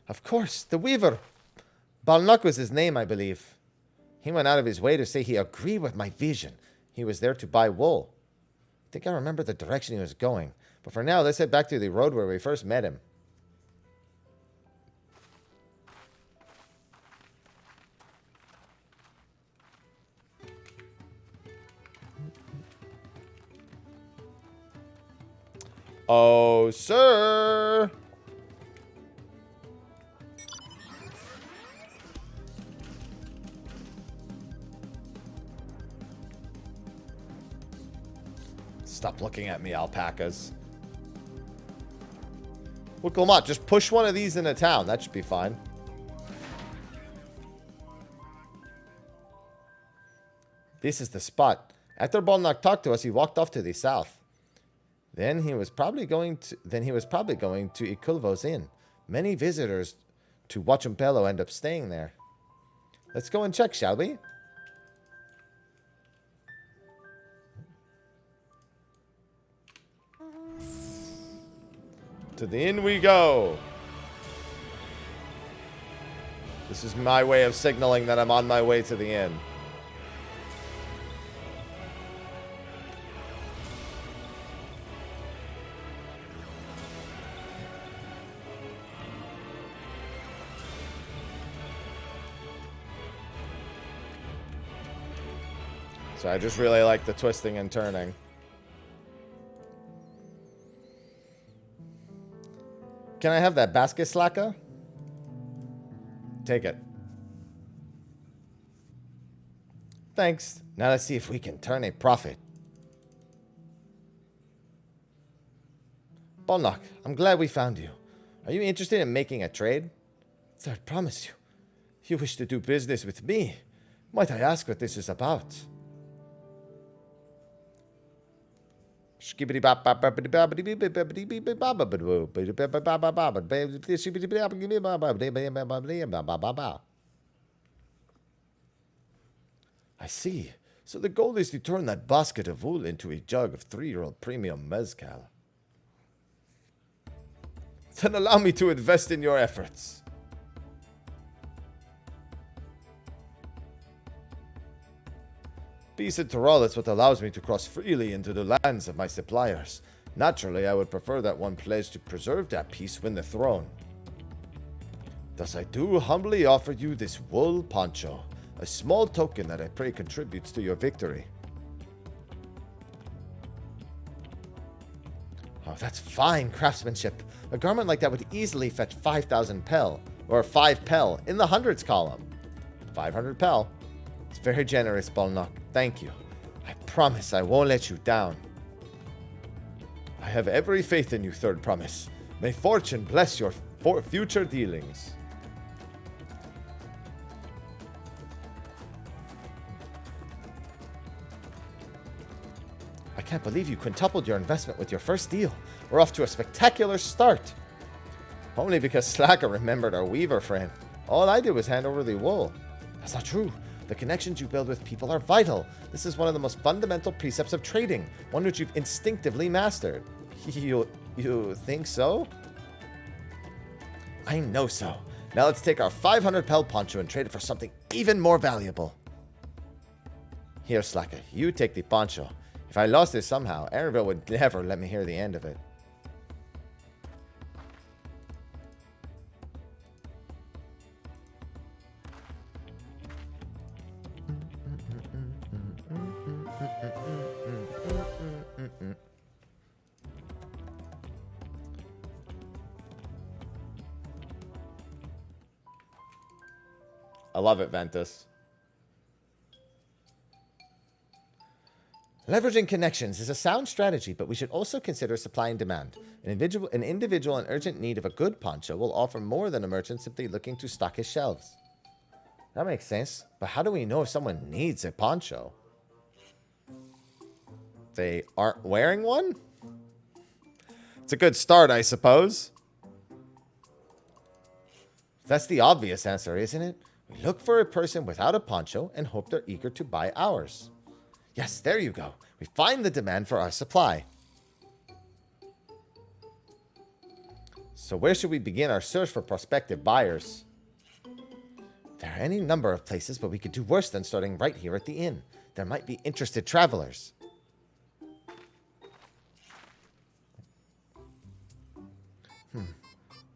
Of course, the Weaver. Balnuk was his name, I believe. He went out of his way to say he agreed with my vision. He was there to buy wool. I think I remember the direction he was going. But for now, let's head back to the road where we first met him. Oh, sir! Stop looking at me, alpacas. Look, Lamont, just push one of these into town. That should be fine. This is the spot. After Balnuk talked to us, he walked off to the south. Then he was probably going to Ikulvo's Inn. Many visitors to Wachumpelo end up staying there. Let's go and check, shall we? To the inn we go. This is my way of signaling that I'm on my way to the inn. So I just really like the twisting and turning. Can I have that basket slacker? Take it. Thanks. Now let's see if we can turn a profit. Balnuk, I'm glad we found you. Are you interested in making a trade? So I promised you. You wish to do business with me. Might I ask what this is about? I see. So the goal is to turn that basket of wool into a jug of 3-year-old premium mezcal. Then allow me to invest in your efforts. Peace in Tyrol is what allows me to cross freely into the lands of my suppliers. Naturally, I would prefer that one pledge to preserve that peace win the throne. Thus I do humbly offer you this wool poncho, a small token that I pray contributes to your victory. Oh, that's fine craftsmanship. A garment like that would easily fetch 5,000 pel, or 5 pel, in the hundreds column. 500 pel. It's very generous, Balnuk. Thank you. I promise I won't let you down. I have every faith in you, Third Promise. May fortune bless your future dealings. I can't believe you quintupled your investment with your first deal. We're off to a spectacular start. Only because Slacker remembered our weaver friend. All I did was hand over the wool. That's not true. The connections you build with people are vital. This is one of the most fundamental precepts of trading, one which you've instinctively mastered. You think so? I know so. Now let's take our 500 pel poncho and trade it for something even more valuable. Here, Slacker, you take the poncho. If I lost this somehow, Aaronville would never let me hear the end of it. I love it, Ventus. Leveraging connections is a sound strategy, but we should also consider supply and demand. An individual in urgent need of a good poncho will offer more than a merchant simply looking to stock his shelves. That makes sense, but how do we know if someone needs a poncho? They aren't wearing one? It's a good start, I suppose. That's the obvious answer, isn't it? We look for a person without a poncho and hope they're eager to buy ours. Yes, there you go. We find the demand for our supply. So where should we begin our search for prospective buyers? There are any number of places, but we could do worse than starting right here at the inn. There might be interested travelers.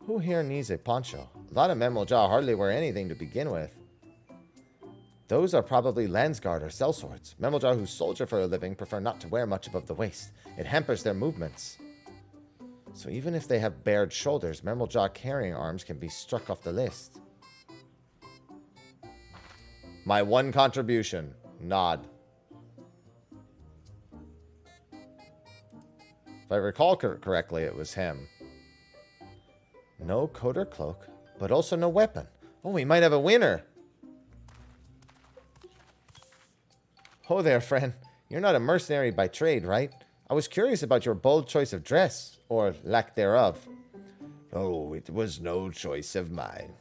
Who here needs a poncho? A lot of men will hardly wear anything to begin with. Those are probably Landsguard or sellswords. Memojar who soldier for a living prefer not to wear much above the waist. It hampers their movements. So even if they have bared shoulders, Memojar carrying arms can be struck off the list. My one contribution. Nod. If I recall correctly, it was him. No coat or cloak, but also no weapon. Oh, we might have a winner. Oh there, friend. You're not a mercenary by trade, right? I was curious about your bold choice of dress, or lack thereof. Oh, it was no choice of mine.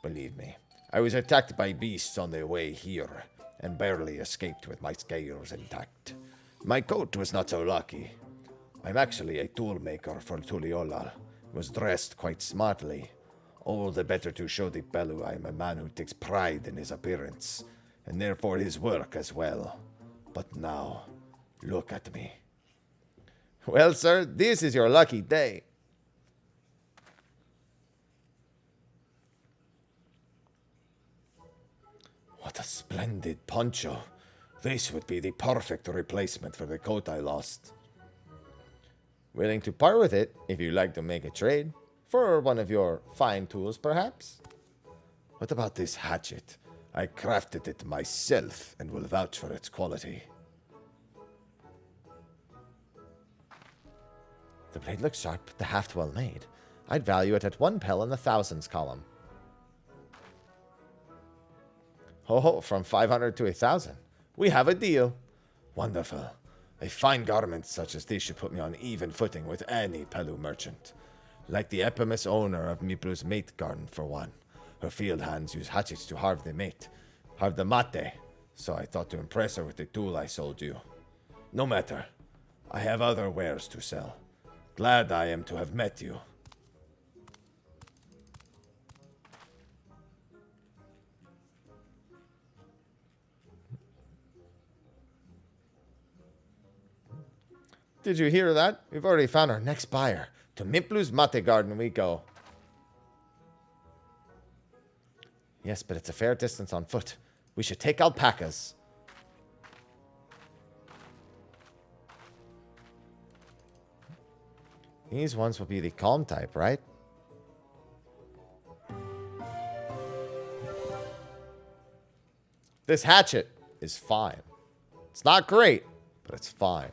Believe me, I was attacked by beasts on the way here, and barely escaped with my scales intact. My coat was not so lucky. I'm actually a toolmaker for Tuliolal. Was dressed quite smartly. All the better to show the Bellu I am a man who takes pride in his appearance, and therefore his work as well. But now, look at me. Well, sir, this is your lucky day. What a splendid poncho. This would be the perfect replacement for the coat I lost. Willing to part with it, if you'd like to make a trade. For one of your fine tools, perhaps? What about this hatchet? I crafted it myself, and will vouch for its quality. The blade looks sharp, the haft well made. I'd value it at 1 pel in the thousands column. Ho, from 500 to 1,000. We have a deal. Wonderful. A fine garment such as this should put me on even footing with any Pelu merchant. Like the epimous owner of Miplu's mate garden, for one. Her field hands use hatchets to carve the mate. Carve the mate. So I thought to impress her with the tool I sold you. No matter. I have other wares to sell. Glad I am to have met you. Did you hear that? We've already found our next buyer. To Miplu's mate garden we go. Yes, but it's a fair distance on foot. We should take alpacas. These ones will be the calm type, right? This hatchet is fine. It's not great, but it's fine.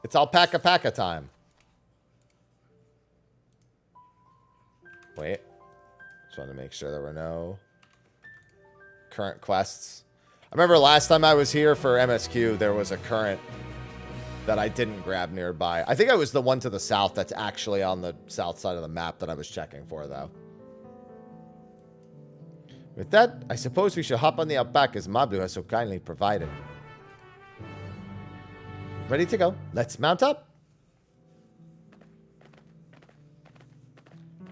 It's alpaca time. Wait. Just wanted to make sure there were no current quests. I remember last time I was here for MSQ, there was a current that I didn't grab nearby. I think I was the one to the south that's actually on the south side of the map that I was checking for, though. With that, I suppose we should hop on the alpacas Mablu has so kindly provided. Ready to go. Let's mount up.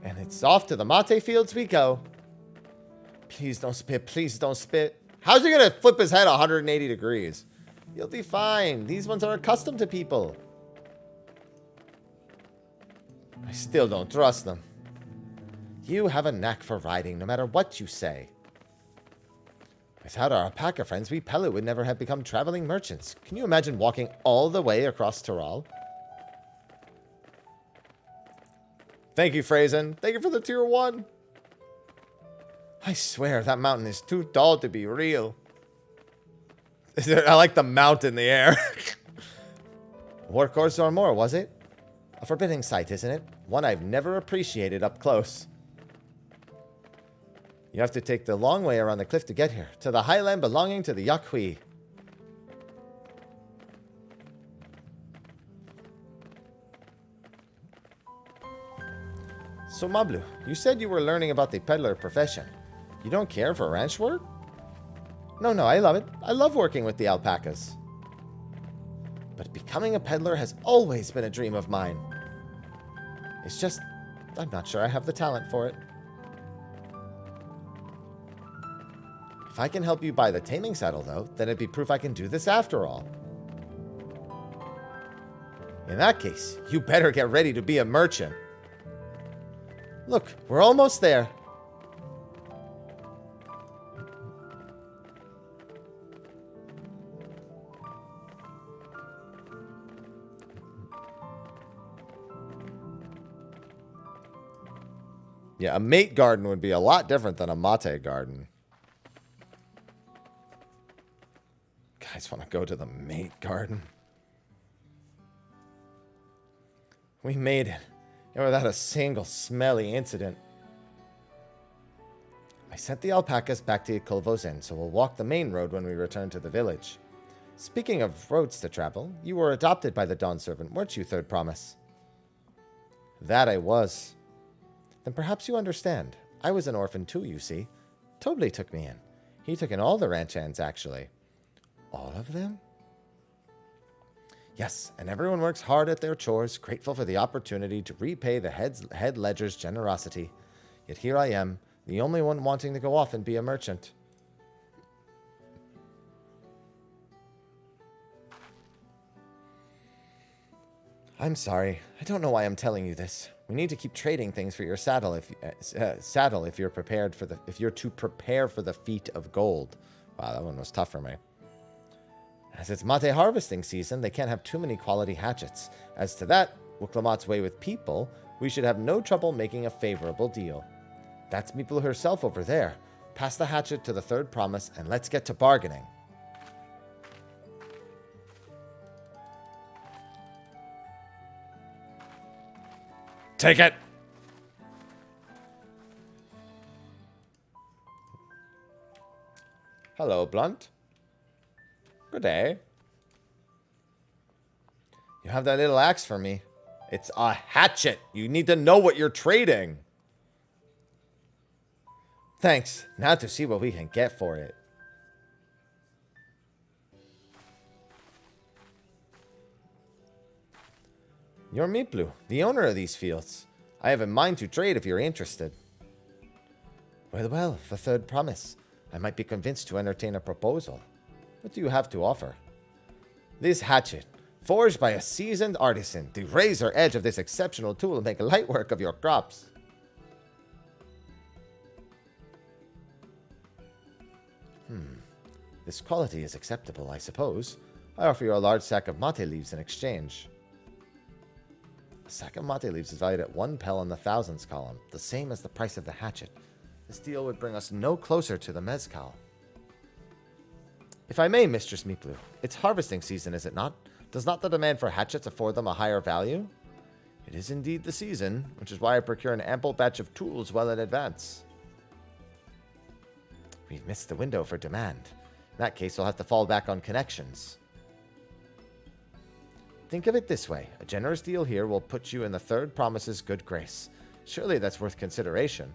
And it's off to the mate fields we go. Please don't spit. Please don't spit. How's he going to flip his head 180 degrees? You'll be fine. These ones are accustomed to people. I still don't trust them. You have a knack for riding, no matter what you say. Without our alpaca friends, we Pelu would never have become traveling merchants. Can you imagine walking all the way across Tyrol? Thank you, Phrasen. Thank you for the tier 1. I swear, that mountain is too tall to be real. I like the mount in the air. Workhorse or more, was it? A forbidding sight, isn't it? One I've never appreciated up close. You have to take the long way around the cliff to get here, to the highland belonging to the Yakhui. So, Mablu, you said you were learning about the peddler profession. You don't care for ranch work? No, I love it. I love working with the alpacas. But becoming a peddler has always been a dream of mine. It's just, I'm not sure I have the talent for it. If I can help you buy the taming saddle, though, then it'd be proof I can do this after all. In that case, you better get ready to be a merchant. Look, we're almost there. Yeah, a mate garden would be a lot different than a mate garden. Guys want to go to the mate garden? We made it. And without a single smelly incident. I sent the alpacas back to Ikulvozen, so we'll walk the main road when we return to the village. Speaking of roads to travel, you were adopted by the Dawn Servant, weren't you, Third Promise? That I was. Then perhaps you understand. I was an orphan too, you see. Tobli took me in. He took in all the ranch hands, actually. All of them? Yes, and everyone works hard at their chores, grateful for the opportunity to repay the head ledger's generosity. Yet here I am, the only one wanting to go off and be a merchant. I'm sorry. I don't know why I'm telling you this. We need to keep trading things for your saddle if you're prepared for the if you're to prepare for the feat of gold. Wow, that one was tough for me. As it's mate harvesting season, they can't have too many quality hatchets. As to that, Wuklamat's way with people, we should have no trouble making a favorable deal. That's Meeple herself over there. Pass the hatchet to the Third Promise, and let's get to bargaining. Take it! Hello, Blunt. Good day. You have that little axe for me. It's a hatchet. You need to know what you're trading. Thanks. Now to see what we can get for it. You're Miplu, the owner of these fields. I have in mind to trade if you're interested. Well, the Third Promise. I might be convinced to entertain a proposal. What do you have to offer? This hatchet, forged by a seasoned artisan. The razor edge of this exceptional tool will make light work of your crops. This quality is acceptable, I suppose. I offer you a large sack of mate leaves in exchange. A sack of mate leaves is valued at 1 pel in the thousands column, the same as the price of the hatchet. This deal would bring us no closer to the mezcal. If I may, Mistress Miplu, it's harvesting season, is it not? Does not the demand for hatchets afford them a higher value? It is indeed the season, which is why I procure an ample batch of tools well in advance. We've missed the window for demand. In that case, we'll have to fall back on connections. Think of it this way. A generous deal here will put you in the third promise's good grace. Surely that's worth consideration.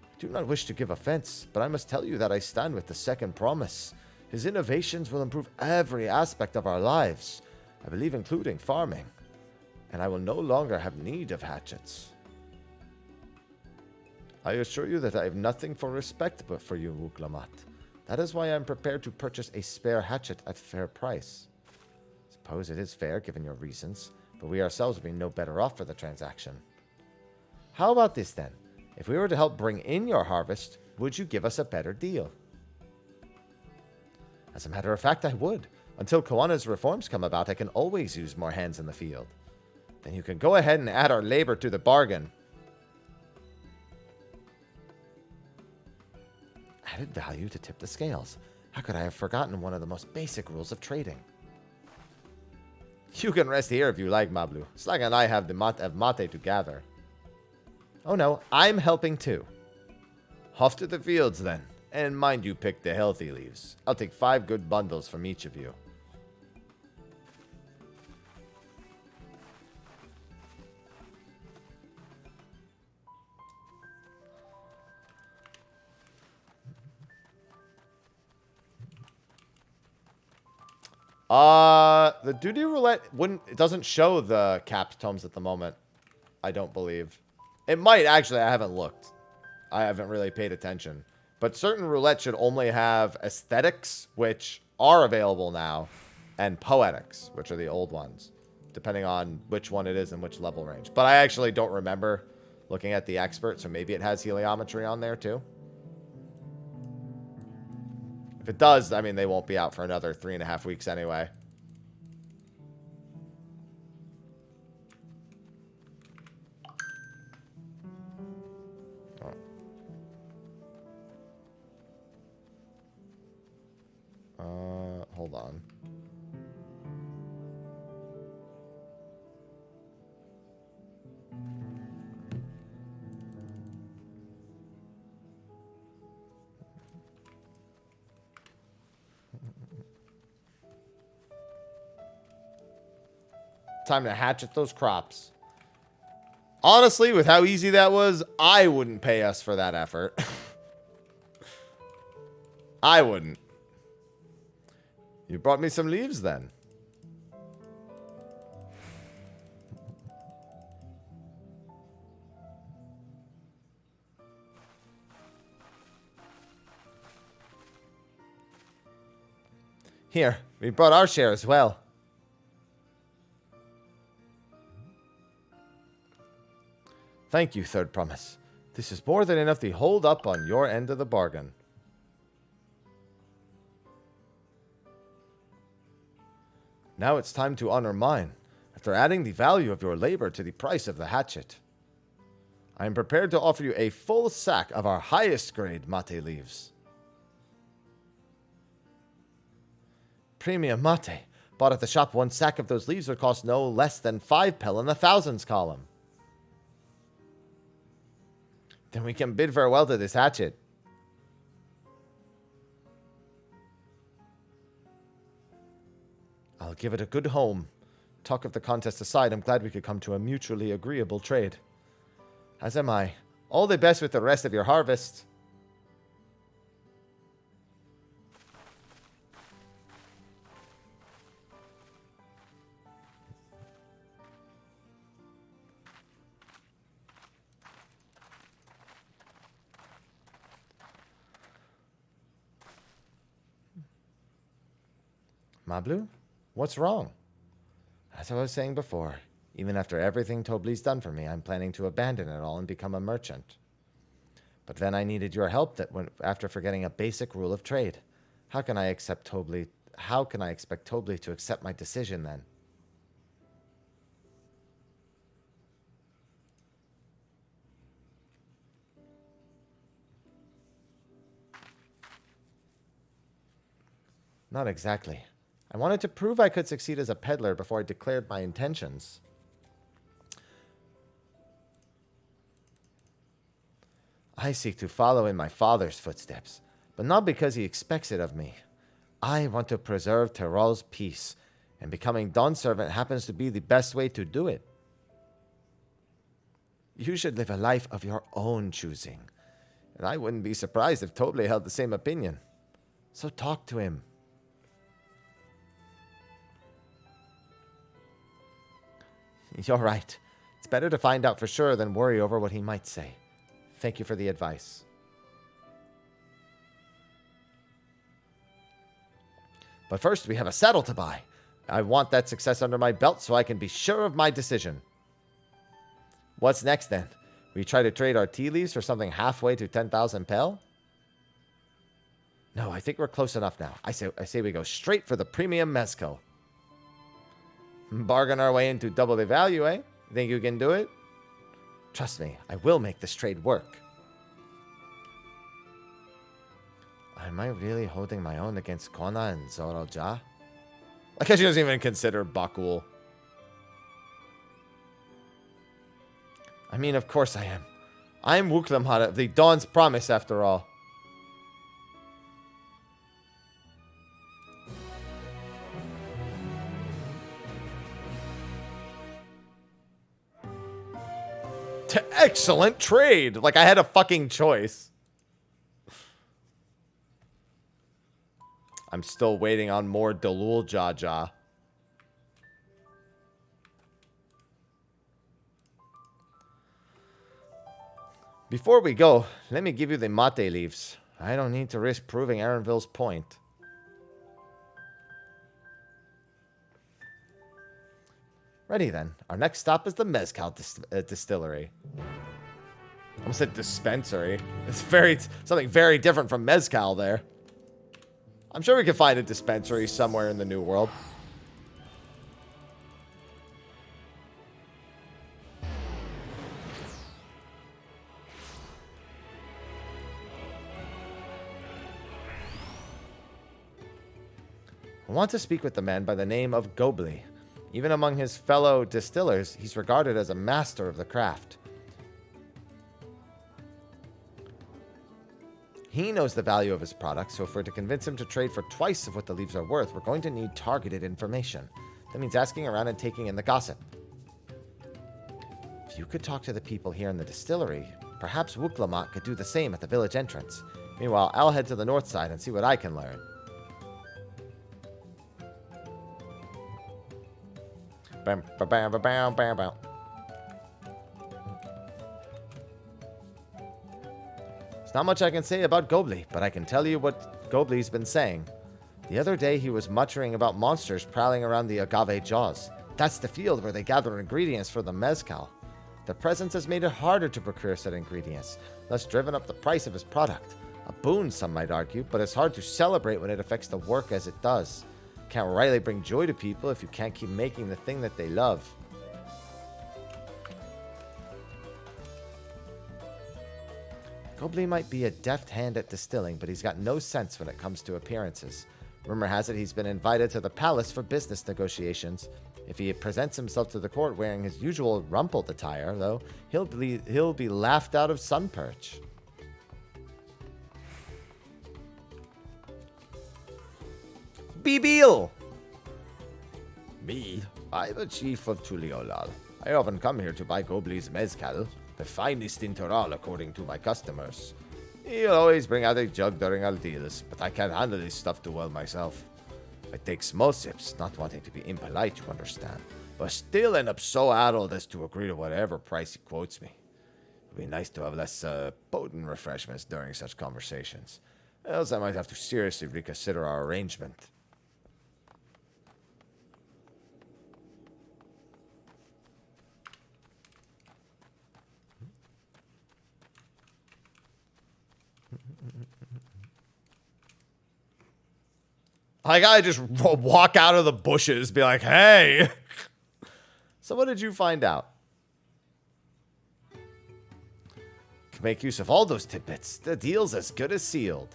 I do not wish to give offense, but I must tell you that I stand with the second promise. His innovations will improve every aspect of our lives, I believe including farming, and I will no longer have need of hatchets. I assure you that I have nothing for respect but for you, Wuklamat. That is why I am prepared to purchase a spare hatchet at fair price. Suppose it is fair given your reasons, but we ourselves would be no better off for the transaction. How about this then? If we were to help bring in your harvest, would you give us a better deal? As a matter of fact, I would. Until Koana's reforms come about, I can always use more hands in the field. Then you can go ahead and add our labor to the bargain. Added value to tip the scales. How could I have forgotten one of the most basic rules of trading? You can rest here if you like, Mablu. Slag and I have the mate to gather. Oh no, I'm helping too. Off to the fields then. And mind you pick the healthy leaves. I'll take 5 good bundles from each of you. The duty roulette it doesn't show the capped tomes at the moment. I don't believe. It might actually, I haven't looked. I haven't really paid attention. But certain roulette should only have aesthetics, which are available now, and poetics, which are the old ones, depending on which one it is and which level range. But I actually don't remember looking at the expert, so maybe it has heliometry on there too. If it does, I mean, they won't be out for another 3.5 weeks anyway. Hold on. Time to hatchet those crops. Honestly, with how easy that was, I wouldn't pay us for that effort. I wouldn't. You brought me some leaves then. Here, we brought our share as well. Thank you, Third Promise. This is more than enough to hold up on your end of the bargain. Now it's time to honor mine, after adding the value of your labor to the price of the hatchet. I am prepared to offer you a full sack of our highest grade mate leaves. Premium mate. Bought at the shop, 1 sack of those leaves would cost no less than 5 pel in the thousands column. Then we can bid farewell to this hatchet. I'll give it a good home. Talk of the contest aside, I'm glad we could come to a mutually agreeable trade. As am I. All the best with the rest of your harvest. Mablu? What's wrong? As I was saying before, even after everything Tobli's done for me, I'm planning to abandon it all and become a merchant. But then I needed your help after forgetting a basic rule of trade. How can I expect Tobli to accept my decision then? Not exactly. I wanted to prove I could succeed as a peddler before I declared my intentions. I seek to follow in my father's footsteps, but not because he expects it of me. I want to preserve Tyrol's peace, and becoming Dawn Servant happens to be the best way to do it. You should live a life of your own choosing, and I wouldn't be surprised if Toble held the same opinion. So talk to him. You're right. It's better to find out for sure than worry over what he might say. Thank you for the advice. But first, we have a saddle to buy. I want that success under my belt so I can be sure of my decision. What's next, then? We try to trade our tea leaves for something halfway to 10,000 pel? No, I think we're close enough now. I say we go straight for the premium mezcal. Bargain our way into double the value, eh? Think you can do it? Trust me, I will make this trade work. Am I really holding my own against Kona and Zoroja? I guess she doesn't even consider Bakul. I mean, of course I am. I am Wuklamhara, the Dawn's Promise, after all. Excellent trade! Like, I had a fucking choice. I'm still waiting on more Dalul Jaja. Before we go, let me give you the mate leaves. I don't need to risk proving Aaronville's point. Ready then. Our next stop is the Mezcal Distillery. I almost said dispensary. It's something very different from Mezcal there. I'm sure we can find a dispensary somewhere in the New World. I want to speak with the man by the name of Gobli. Even among his fellow distillers, he's regarded as a master of the craft. He knows the value of his product, so if we're to convince him to trade for twice of what the leaves are worth, we're going to need targeted information. That means asking around and taking in the gossip. If you could talk to the people here in the distillery, perhaps Wuklamat could do the same at the village entrance. Meanwhile, I'll head to the north side and see what I can learn. Bam, ba, bam, ba, bam, bam, bam. There's not much I can say about Gobli, but I can tell you what Gobli's been saying. The other day he was muttering about monsters prowling around the agave jaws. That's the field where they gather ingredients for the mezcal. The presence has made it harder to procure said ingredients, thus driven up the price of his product. A boon, some might argue, but it's hard to celebrate when it affects the work as it does. Can't rightly bring joy to people if you can't keep making the thing that they love. Gobli might be a deft hand at distilling, but he's got no sense when it comes to appearances. Rumor has it he's been invited to the palace for business negotiations. If he presents himself to the court wearing his usual rumpled attire, though, he'll be laughed out of Sunperch. Bibil! Me? I'm the chief of Tuliolal. I often come here to buy Gobli's mezcal, the finest in Toral according to my customers. He'll always bring out a jug during our deals, but I can't handle this stuff too well myself. I take small sips, not wanting to be impolite, you understand, but still end up so addled as to agree to whatever price he quotes me. It'd be nice to have less potent refreshments during such conversations, else I might have to seriously reconsider our arrangement. I gotta just walk out of the bushes, be like, hey. So what did you find out? Can make use of all those tidbits. The deal's as good as sealed.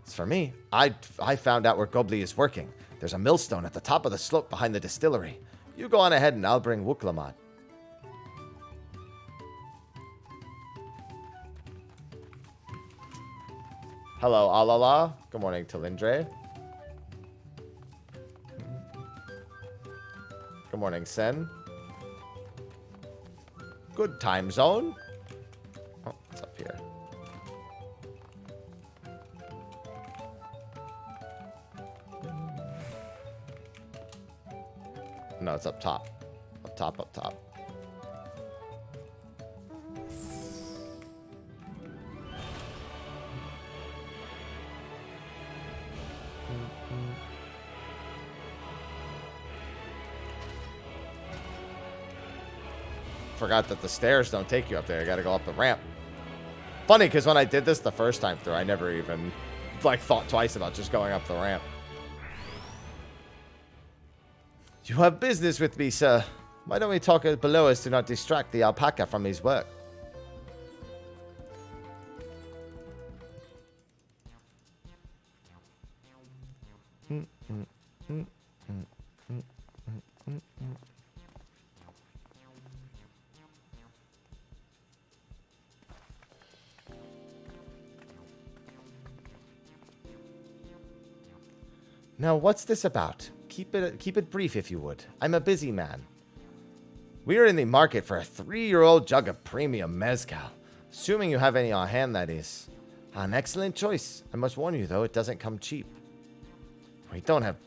As for me, I found out where Gobli is working. There's a millstone at the top of the slope behind the distillery. You go on ahead and I'll bring Wuklamat. Hello, Alala. Good morning, Talindre. Good morning, Sen. Good time zone. Oh, it's up here. No, it's up top. Up top, up top. Forgot that the stairs don't take you up there. You gotta go up the ramp. Funny, because when I did this the first time through, I never even, like, thought twice about just going up the ramp. You have business with me, sir. Why don't we talk below us to not distract the alpaca from his work? Now, what's this about? Keep it brief, if you would. I'm a busy man. We are in the market for a 3-year-old jug of premium mezcal. Assuming you have any on hand, that is. An excellent choice. I must warn you, though, it doesn't come cheap. We don't have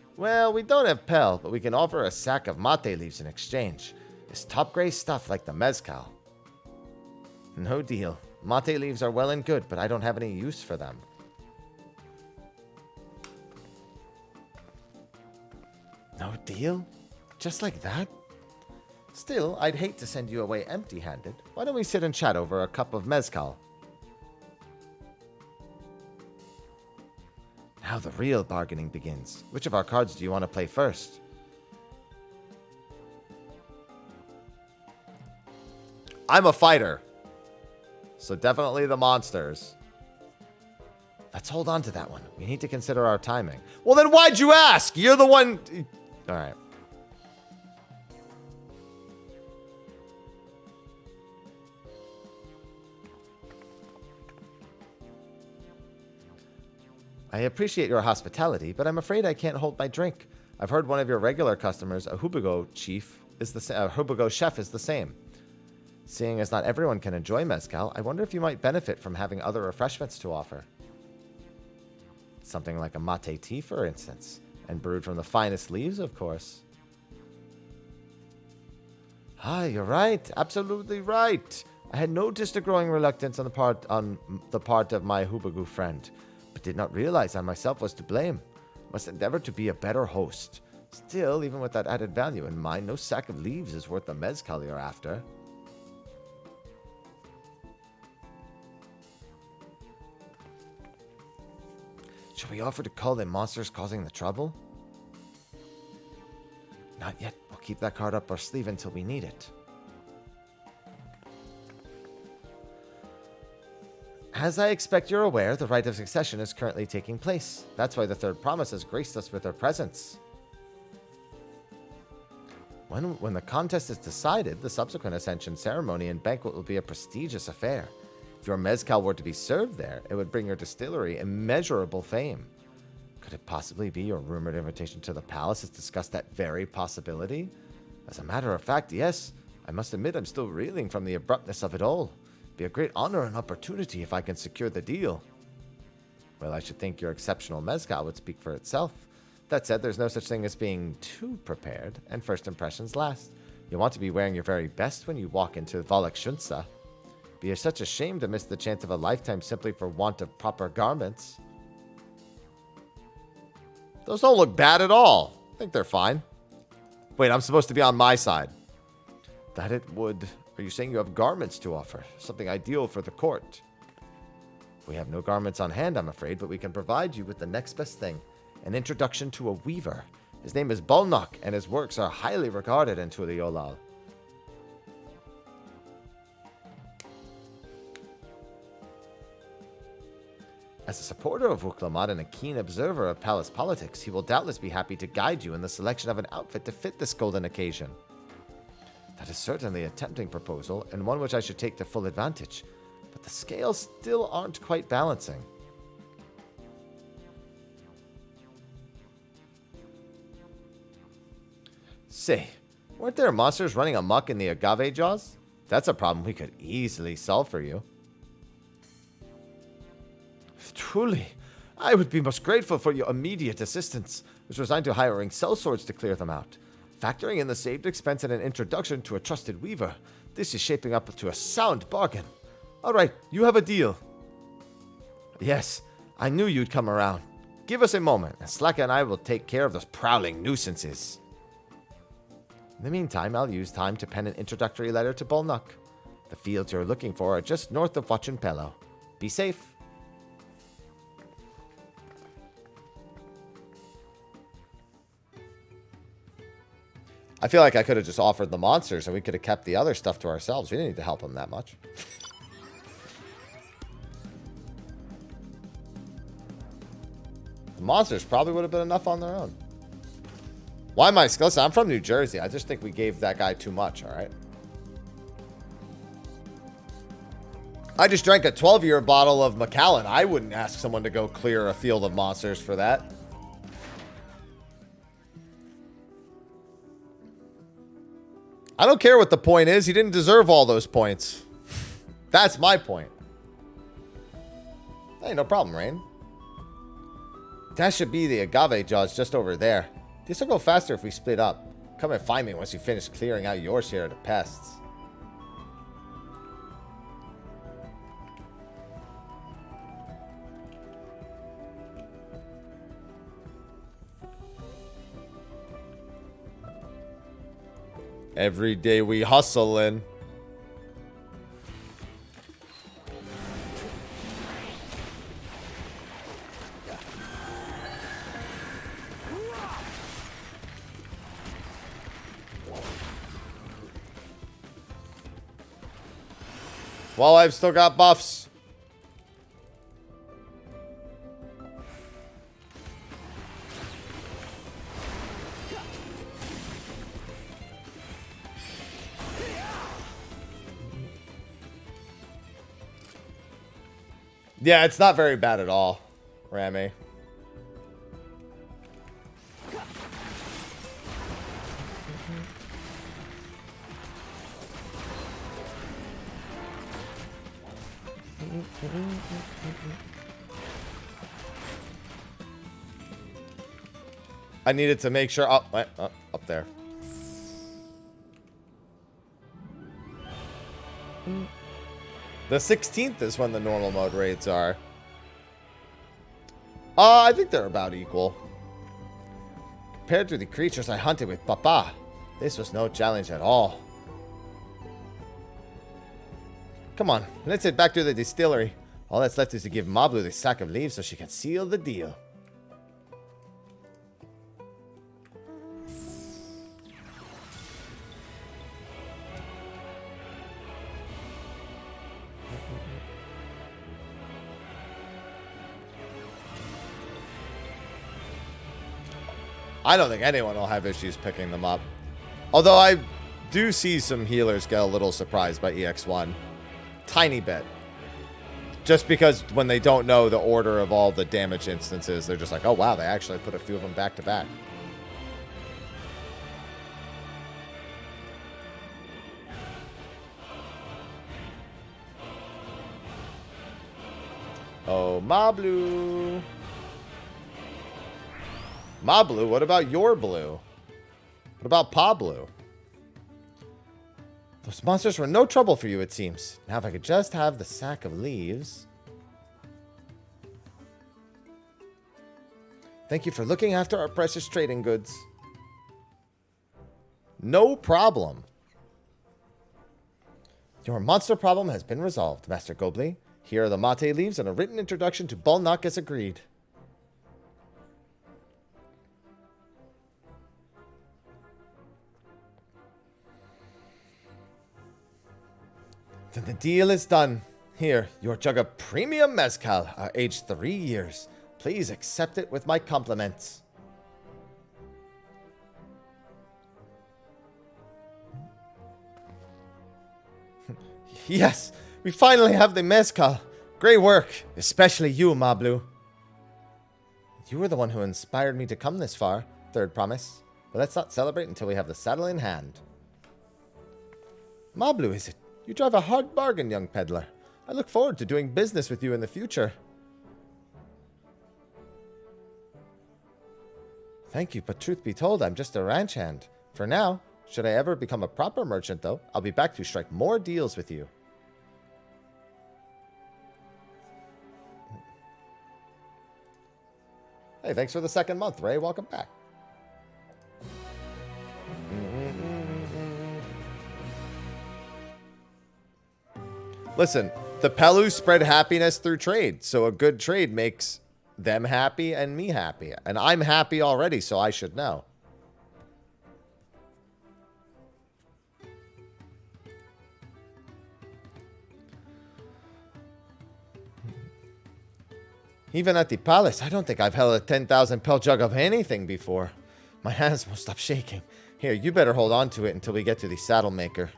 pel, but we can offer a sack of mate leaves in exchange. It's top-grade stuff like the mezcal. No deal. Mate leaves are well and good, but I don't have any use for them. No deal? Just like that? Still, I'd hate to send you away empty-handed. Why don't we sit and chat over a cup of mezcal? Now the real bargaining begins. Which of our cards do you want to play first? I'm a fighter. So definitely the monsters. Let's hold on to that one. We need to consider our timing. Well, then why'd you ask? You're the one... All right. I appreciate your hospitality, but I'm afraid I can't hold my drink. I've heard one of your regular customers, a Hubugo chef, is the same. Seeing as not everyone can enjoy mezcal, I wonder if you might benefit from having other refreshments to offer. Something like a mate tea, for instance, and brewed from the finest leaves, of course. Ah, you're right. Absolutely right. I had noticed a growing reluctance on the part of my Hubugu friend, but did not realize I myself was to blame. Must endeavor to be a better host. Still, even with that added value in mind, no sack of leaves is worth the mezcal you're after. Shall we offer to call the monsters causing the trouble? Not yet. We'll keep that card up our sleeve until we need it. As I expect you're aware, the rite of succession is currently taking place. That's why the third promise has graced us with her presence. When the contest is decided, the subsequent ascension ceremony and banquet will be a prestigious affair. If your mezcal were to be served there, it would bring your distillery immeasurable fame. Could it possibly be your rumored invitation to the palace has discussed that very possibility? As a matter of fact, yes. I must admit I'm still reeling from the abruptness of it all. It'd be a great honor and opportunity if I can secure the deal. Well, I should think your exceptional mezcal would speak for itself. That said, there's no such thing as being too prepared, and first impressions last. You want to be wearing your very best when you walk into Valakshunsa. Be such a shame to miss the chance of a lifetime simply for want of proper garments. Those don't look bad at all. I think they're fine. Wait, I'm supposed to be on my side. That it would... Are you saying you have garments to offer? Something ideal for the court? We have no garments on hand, I'm afraid, but we can provide you with the next best thing. An introduction to a weaver. His name is Bolnok, and his works are highly regarded in Tuliolal. As a supporter of Wuklamad and a keen observer of palace politics, he will doubtless be happy to guide you in the selection of an outfit to fit this golden occasion. That is certainly a tempting proposal, and one which I should take to full advantage, but the scales still aren't quite balancing. Say, weren't there monsters running amok in the agave jaws? That's a problem we could easily solve for you. Truly, I would be most grateful for your immediate assistance, which resigned to hiring sellswords to clear them out. Factoring in the saved expense and an introduction to a trusted weaver, this is shaping up to a sound bargain. All right, you have a deal. Yes, I knew you'd come around. Give us a moment, and Slacka and I will take care of those prowling nuisances. In the meantime, I'll use time to pen an introductory letter to Bolnuk. The fields you're looking for are just north of Wachenpelo. Be safe. I feel like I could have just offered the monsters and we could have kept the other stuff to ourselves. We didn't need to help them that much. The monsters probably would have been enough on their own. Why am I... Listen, I'm from New Jersey. I just think we gave that guy too much, alright? I just drank a 12-year bottle of Macallan. I wouldn't ask someone to go clear a field of monsters for that. I don't care what the point is. He didn't deserve all those points. That's my point. Hey, no problem, Rain. That should be the agave jaws just over there. This will go faster if we split up. Come and find me once you finish clearing out your share of the pests. Every day we hustling. Well, I've still got buffs. Yeah, it's not very bad at all, Rami. I needed to make sure... up there. The 16th is when the normal mode raids are. I think they're about equal. Compared to the creatures I hunted with Papa, this was no challenge at all. Come on, let's head back to the distillery. All that's left is to give Mablu the sack of leaves so she can seal the deal. I don't think anyone will have issues picking them up. Although I do see some healers get a little surprised by EX1. Tiny bit. Just because when they don't know the order of all the damage instances, they're just like, oh wow, they actually put a few of them back to back. Oh, Mablu. Mablu, what about your blue? What about Pablo? Those monsters were no trouble for you, it seems. Now if I could just have the sack of leaves. Thank you for looking after our precious trading goods. No problem. Your monster problem has been resolved, Master Gobli. Here are the mate leaves and a written introduction to Bolnuk as agreed. Then the deal is done. Here, your jug of premium mezcal, aged 3 years. Please accept it with my compliments. Yes, we finally have the mezcal. Great work, especially you, Mablu. You were the one who inspired me to come this far, third promise. But let's not celebrate until we have the saddle in hand. Mablu, is it? You drive a hard bargain, young peddler. I look forward to doing business with you in the future. Thank you, but truth be told, I'm just a ranch hand. For now, should I ever become a proper merchant, though, I'll be back to strike more deals with you. Hey, thanks for the 2nd month, Ray. Welcome back. Listen, the Pelu spread happiness through trade, so a good trade makes them happy and me happy. And I'm happy already, so I should know. Even at the palace, I don't think I've held a 10,000 pel jug of anything before. My hands won't stop shaking. Here, you better hold on to it until we get to the saddle maker.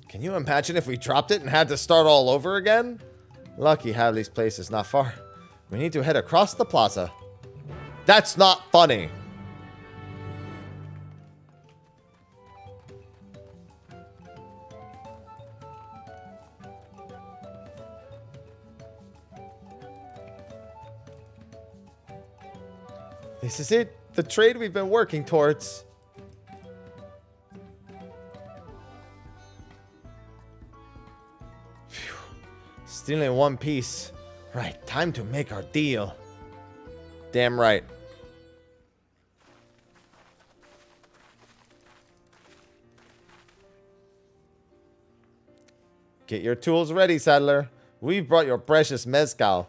Can you imagine if we dropped it and had to start all over again? Lucky Hadley's place is not far. We need to head across the plaza. That's not funny. This is it. The trade we've been working towards. Phew. Still in one piece. Right, time to make our deal. Damn right. Get your tools ready, saddler. We've brought your precious mezcal.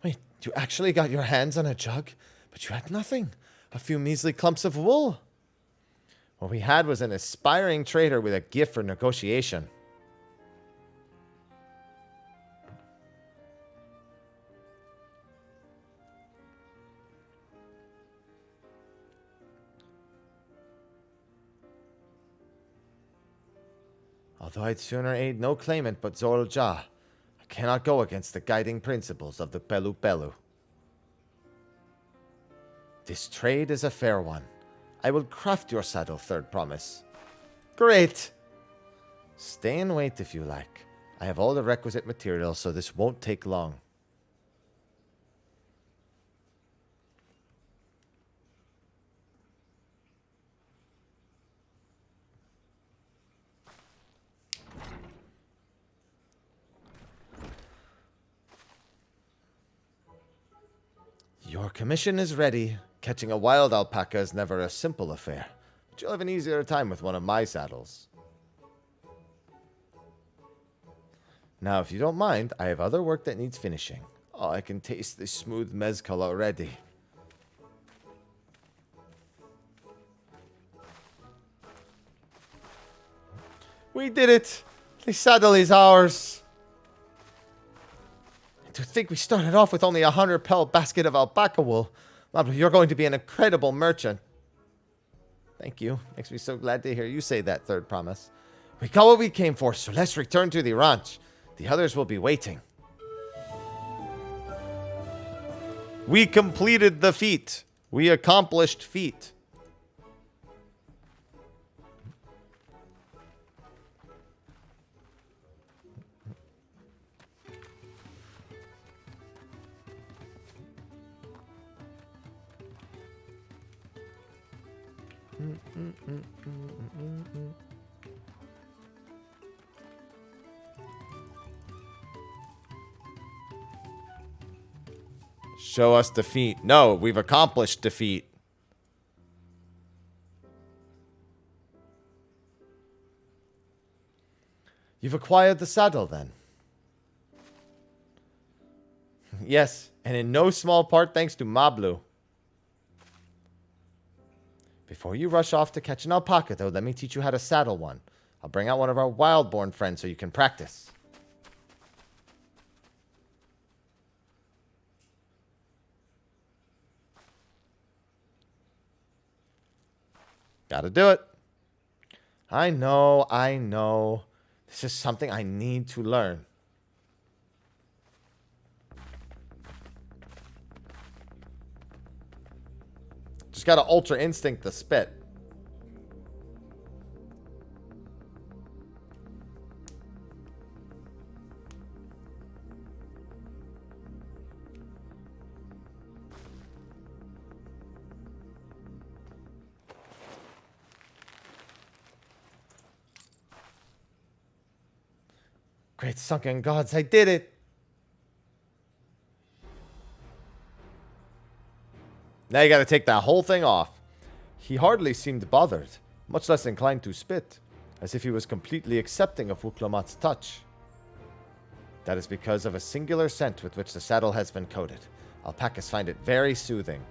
Wait, you actually got your hands on a jug, but you had nothing. A few measly clumps of wool. What we had was an aspiring trader with a gift for negotiation. Although I'd sooner aid no claimant but Zorl Ja, I cannot go against the guiding principles of the Pelu Pelu. This trade is a fair one. I will craft your saddle, third promise. Great! Stay and wait if you like. I have all the requisite materials, so this won't take long. Your commission is ready. Catching a wild alpaca is never a simple affair, but you'll have an easier time with one of my saddles. Now, if you don't mind, I have other work that needs finishing. Oh, I can taste the smooth mezcal already. We did it! The saddle is ours! To think we started off with only 100 pel basket of alpaca wool. You're going to be an incredible merchant. Thank you. Makes me so glad to hear you say that, third promise. We got what we came for, so let's return to the ranch. The others will be waiting. We completed the feat. We accomplished feat. Show us defeat. No, we've accomplished defeat. You've acquired the saddle, then. Yes, and in no small part thanks to Mablu. Before you rush off to catch an alpaca, though, let me teach you how to saddle one. I'll bring out one of our wild-born friends so you can practice. Gotta do it. I know. This is something I need to learn. Just gotta ultra instinct the spit. Great sunken gods, I did it! Now you gotta take that whole thing off. He hardly seemed bothered, much less inclined to spit, as if he was completely accepting of Wuklamat's touch. That is because of a singular scent with which the saddle has been coated. Alpacas find it very soothing.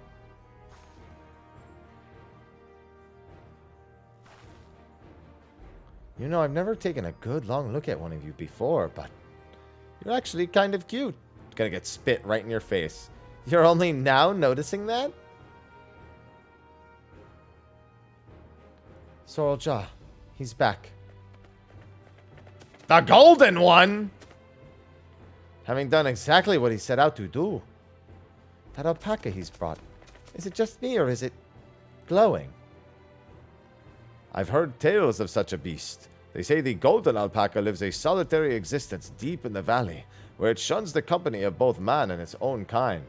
You know, I've never taken a good long look at one of you before, but you're actually kind of cute. Gonna get spit right in your face. You're only now noticing that? Sorrel-ja, he's back. The golden one! Having done exactly what he set out to do. That alpaca he's brought, is it just me or is it glowing? I've heard tales of such a beast. They say the golden alpaca lives a solitary existence deep in the valley, where it shuns the company of both man and its own kind.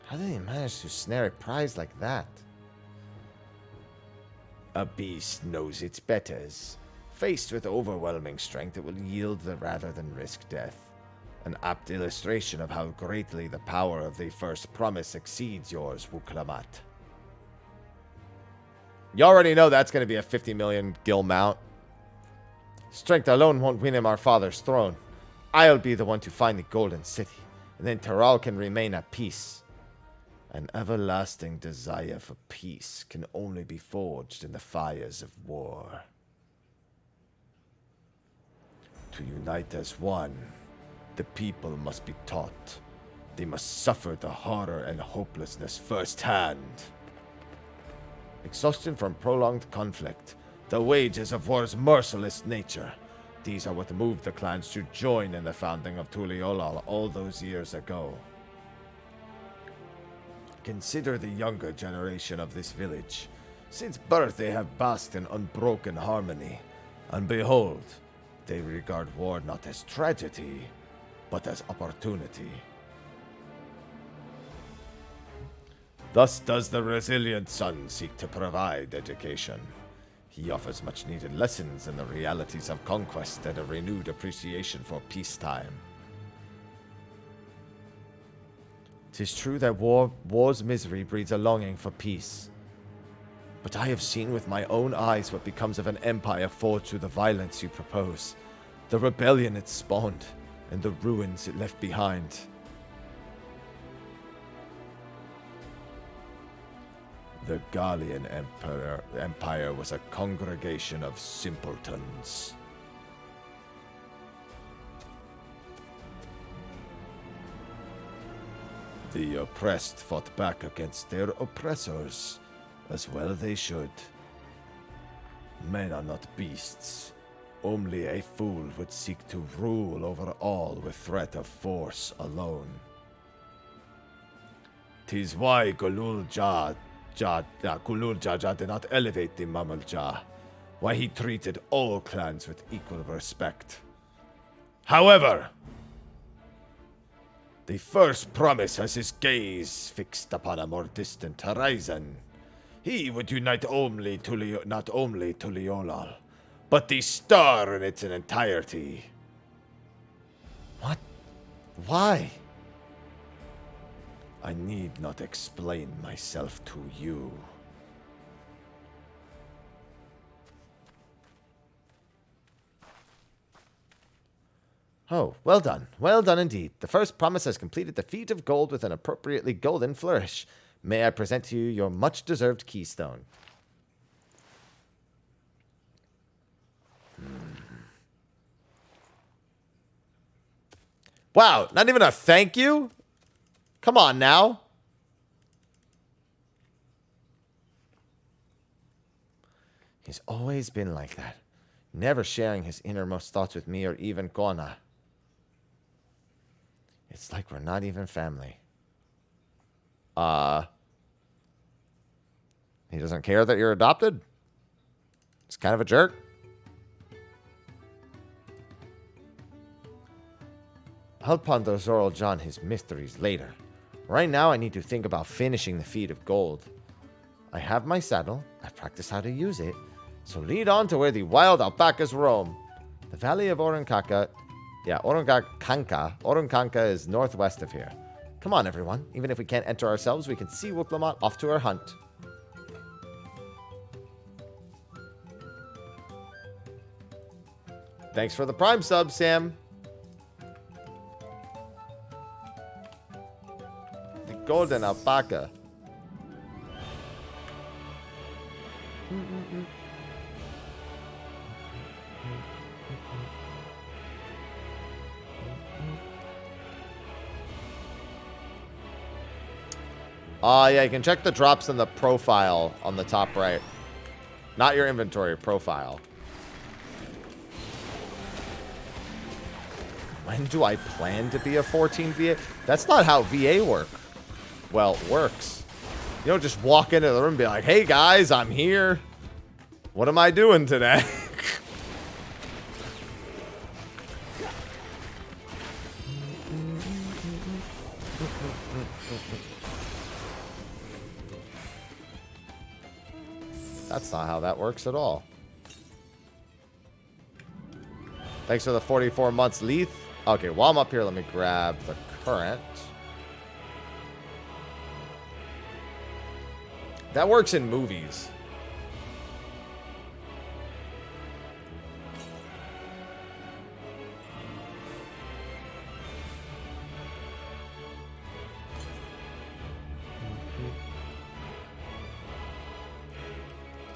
How did he manage to snare a prize like that? A beast knows its betters. Faced with overwhelming strength, it will yield rather than risk death. An apt illustration of how greatly the power of the first promise exceeds yours, Wuklamat. You already know that's going to be a 50 million gil mount. Strength alone won't win him our father's throne. I'll be the one to find the golden city, and then Taral can remain at peace. An everlasting desire for peace can only be forged in the fires of war. To unite as one, the people must be taught. They must suffer the horror and hopelessness firsthand. Exhaustion from prolonged conflict, the wages of war's merciless nature. These are what moved the clans to join in the founding of Tuliolal all those years ago. Consider the younger generation of this village. Since birth they have basked in unbroken harmony. And behold, they regard war not as tragedy, but as opportunity. Thus does the resilient son seek to provide education. He offers much needed lessons in the realities of conquest and a renewed appreciation for peacetime. 'Tis true that war's misery breeds a longing for peace. But I have seen with my own eyes what becomes of an empire forged through the violence you propose, the rebellion it spawned, and the ruins it left behind. The Gallian Empire was a congregation of simpletons. The oppressed fought back against their oppressors, as well they should. Men are not beasts. Only a fool would seek to rule over all with threat of force alone. 'Tis why Gulul-ja did not elevate the Mamul-ja, why he treated all clans with equal respect. However, the first promise has his gaze fixed upon a more distant horizon. He would unite not only Tuliolal, but the star in its entirety. What? Why? I need not explain myself to you. Oh, well done. Well done indeed. The first promise has completed the feat of gold with an appropriately golden flourish. May I present to you your much-deserved keystone. Wow, not even a thank you? Come on now. He's always been like that, never sharing his innermost thoughts with me or even Kona. It's like we're not even family. He doesn't care that you're adopted? He's kind of a jerk. I'll ponder Zoral John his mysteries later. Right now, I need to think about finishing the feat of gold. I have my saddle. I practice how to use it. So lead on to where the wild alpacas roam. The valley of Oronkanka. Yeah, Oronkanka is northwest of here. Come on, everyone. Even if we can't enter ourselves, we can see Wooklamot off to our hunt. Thanks for the Prime sub, Sam. The golden alpaca. Yeah, you can check the drops in the profile on the top right. Not your inventory, profile. When do I plan to be a 14 VA? That's not how VA works. You don't just walk into the room and be like, hey guys, I'm here. What am I doing today? That's not how that works at all. Thanks for the 44 months, Leith. Okay, while I'm up here, let me grab the current. That works in movies.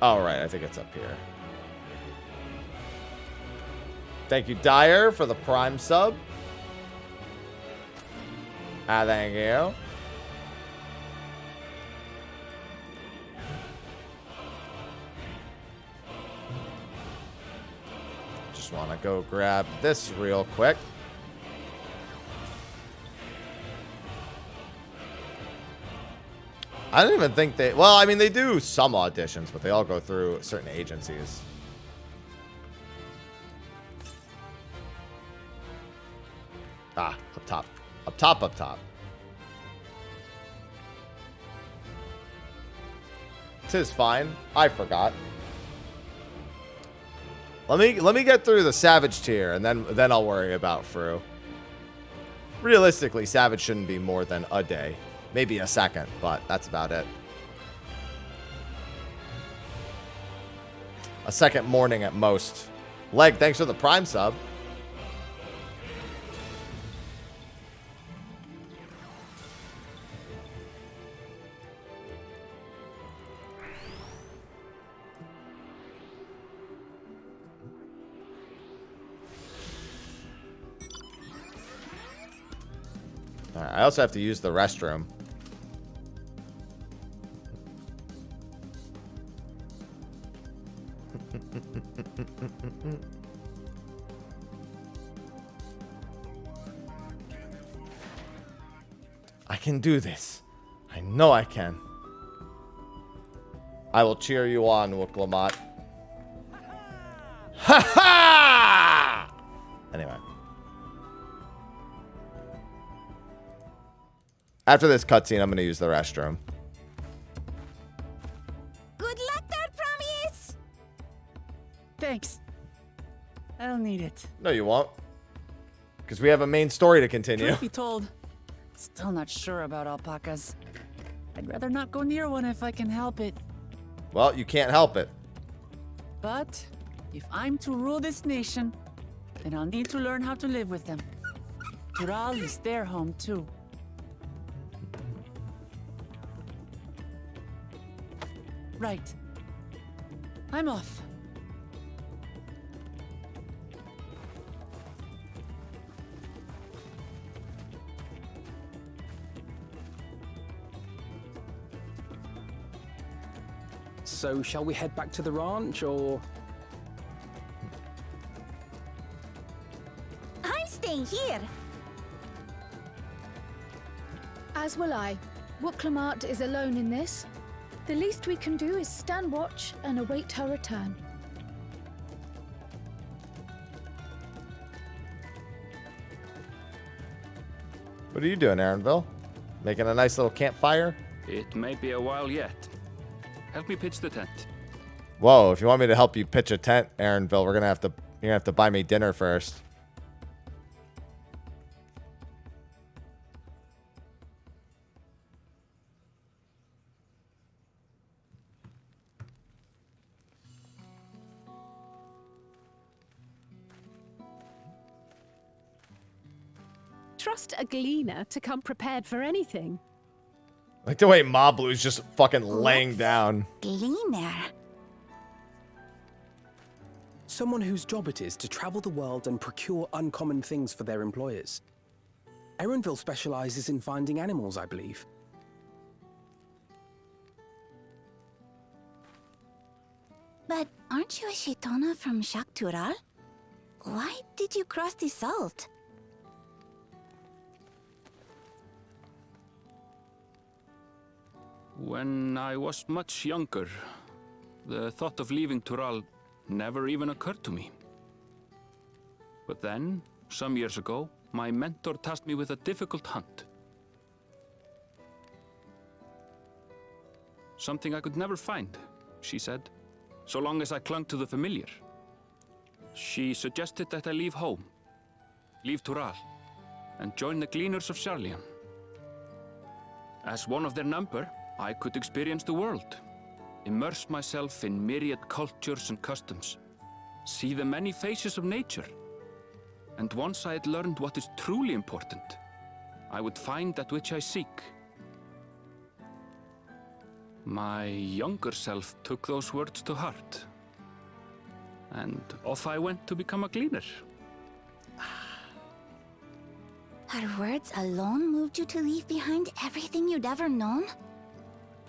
All right, I think it's up here. Thank you, Dyer, for the Prime sub. Thank you. Just want to go grab this real quick. I don't even think they... Well, I mean, they do some auditions, but they all go through certain agencies. Ah, up top. Up top, up top. Tis fine. I forgot. Let me get through the Savage tier, and then I'll worry about Fru. Realistically, Savage shouldn't be more than a day. Maybe a second, but that's about it. A second morning at most. Leg, thanks for the Prime sub. Alright, I also have to use the restroom. I can do this. I know I can. I will cheer you on, Wooklamot. Ha ha! Anyway. After this cutscene, I'm going to use the restroom. Good luck there, Promise! Thanks. I'll need it. No, you won't. Because we have a main story to continue. Truth be told, still not sure about alpacas. I'd rather not go near one if I can help it. Well, you can't help it. But if I'm to rule this nation, then I'll need to learn how to live with them. Tural is their home, too. Right. I'm off. So, shall we head back to the ranch, or...? I'm staying here. As will I. Woklamat is alone in this. The least we can do is stand watch and await her return. What are you doing, Aaronville? Making a nice little campfire? It may be a while yet. Help me pitch the tent. Whoa, if you want me to help you pitch a tent, Aaronville, you're gonna have to buy me dinner first. Trust a gleaner to come prepared for anything. Like the way Mablu's just fucking laying down. Gleaner. Someone whose job it is to travel the world and procure uncommon things for their employers. Erenville specializes in finding animals, I believe. But aren't you a Shaitana from Shak Tural? Why did you cross the salt? When I was much younger, the thought of leaving Tural never even occurred to me. But then, some years ago, my mentor tasked me with a difficult hunt. Something I could never find, she said, so long as I clung to the familiar. She suggested that I leave home, leave Tural, and join the Gleaners of Sharlayan. As one of their number, I could experience the world, immerse myself in myriad cultures and customs, see the many faces of nature. And once I had learned what is truly important, I would find that which I seek. My younger self took those words to heart, and off I went to become a gleaner. Her words alone moved you to leave behind everything you'd ever known?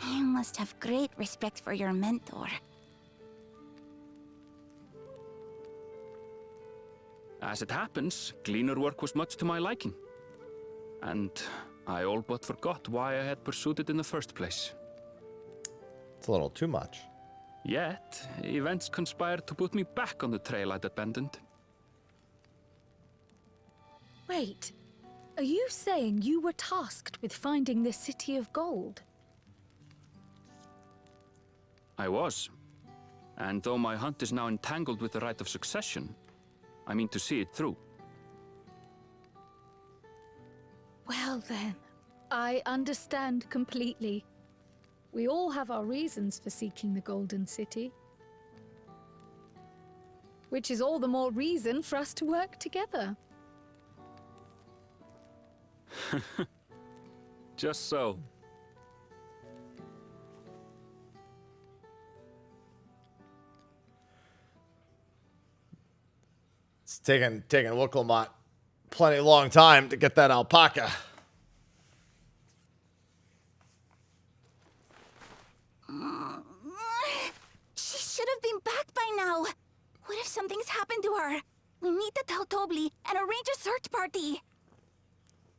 You must have great respect for your mentor. As it happens, gleaner work was much to my liking. And I all but forgot why I had pursued it in the first place. It's a little too much. Yet, events conspired to put me back on the trail I'd abandoned. Wait, are you saying you were tasked with finding the City of Gold? I was. And though my hunt is now entangled with the right of succession, I mean to see it through. Well then, I understand completely. We all have our reasons for seeking the Golden City. Which is all the more reason for us to work together. Just so. It's taking Woklamat plenty long time to get that alpaca. She should have been back by now. What if something's happened to her? We need to tell Tobli and arrange a search party.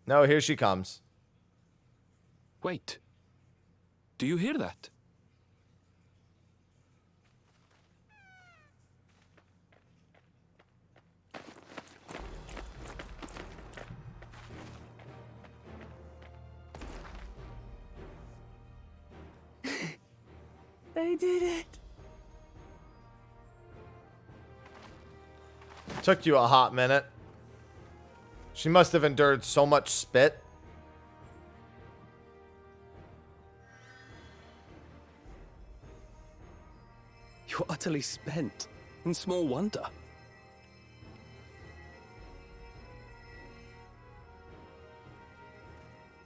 No, here she comes. Wait. Do you hear that? They did it. Took you a hot minute. She must have endured so much spit. You're utterly spent, and small wonder.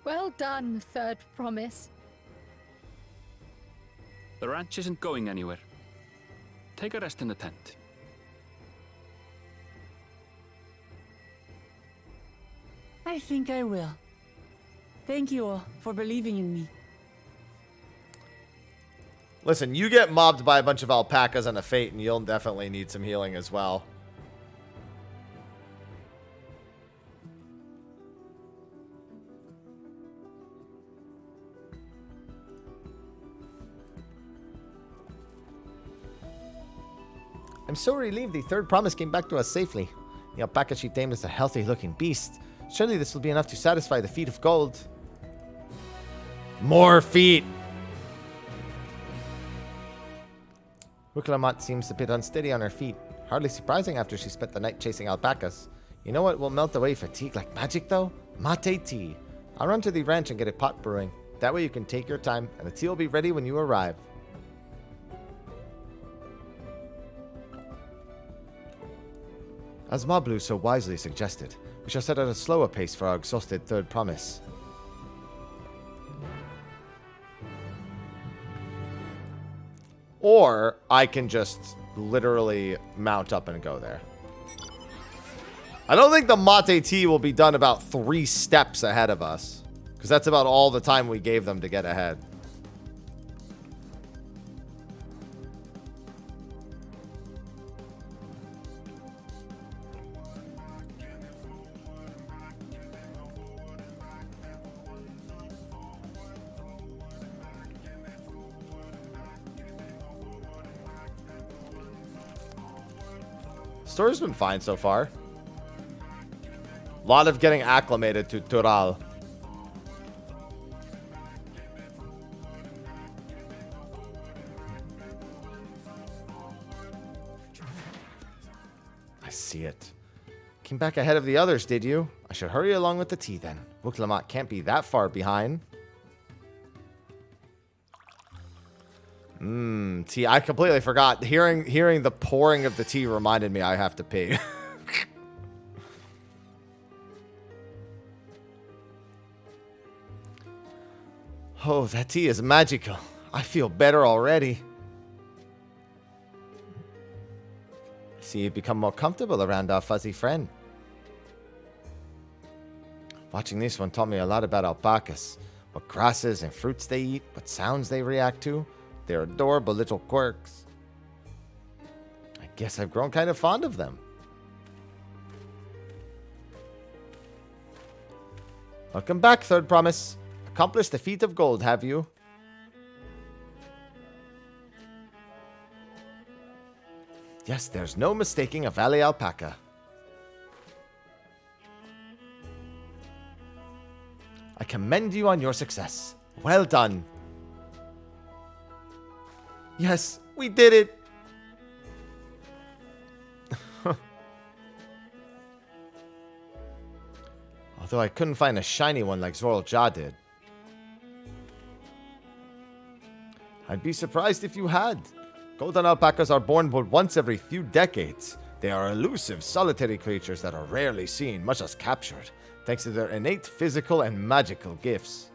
Well done, Third Promise. The ranch isn't going anywhere. Take a rest in the tent. I think I will. Thank you all for believing in me. Listen, you get mobbed by a bunch of alpacas and a fate, and you'll definitely need some healing as well. I'm so relieved the Third Promise came back to us safely. The alpaca she tamed is a healthy-looking beast. Surely this will be enough to satisfy the feet of gold. More feet! Wuklamat seems a bit unsteady on her feet. Hardly surprising after she spent the night chasing alpacas. You know what will melt away fatigue like magic, though? Mate tea. I'll run to the ranch and get a pot brewing. That way you can take your time, and the tea will be ready when you arrive. As Mablu so wisely suggested, we shall set at a slower pace for our exhausted Third Promise. Or I can just literally mount up and go there. I don't think the Mate tea will be done about 3 steps ahead of us, because that's about all the time we gave them to get ahead. Story's been fine so far. A lot of getting acclimated to Tural. I see it. Came back ahead of the others, did you? I should hurry along with the tea then. Wuklamat can't be that far behind. Tea. I completely forgot. Hearing the pouring of the tea reminded me I have to pee. Oh, that tea is magical. I feel better already. I see you've become more comfortable around our fuzzy friend. Watching this one taught me a lot about alpacas. What grasses and fruits they eat, what sounds they react to. Their adorable little quirks. I guess I've grown kind of fond of them. Welcome back, Third Promise. Accomplished the feat of gold, have you? Yes, there's no mistaking a valley alpaca. I commend you on your success. Well done. Yes, we did it. Although I couldn't find a shiny one like Zoral Ja did. I'd be surprised if you had. Golden alpacas are born but once every few decades. They are elusive, solitary creatures that are rarely seen, much as captured, thanks to their innate physical and magical gifts.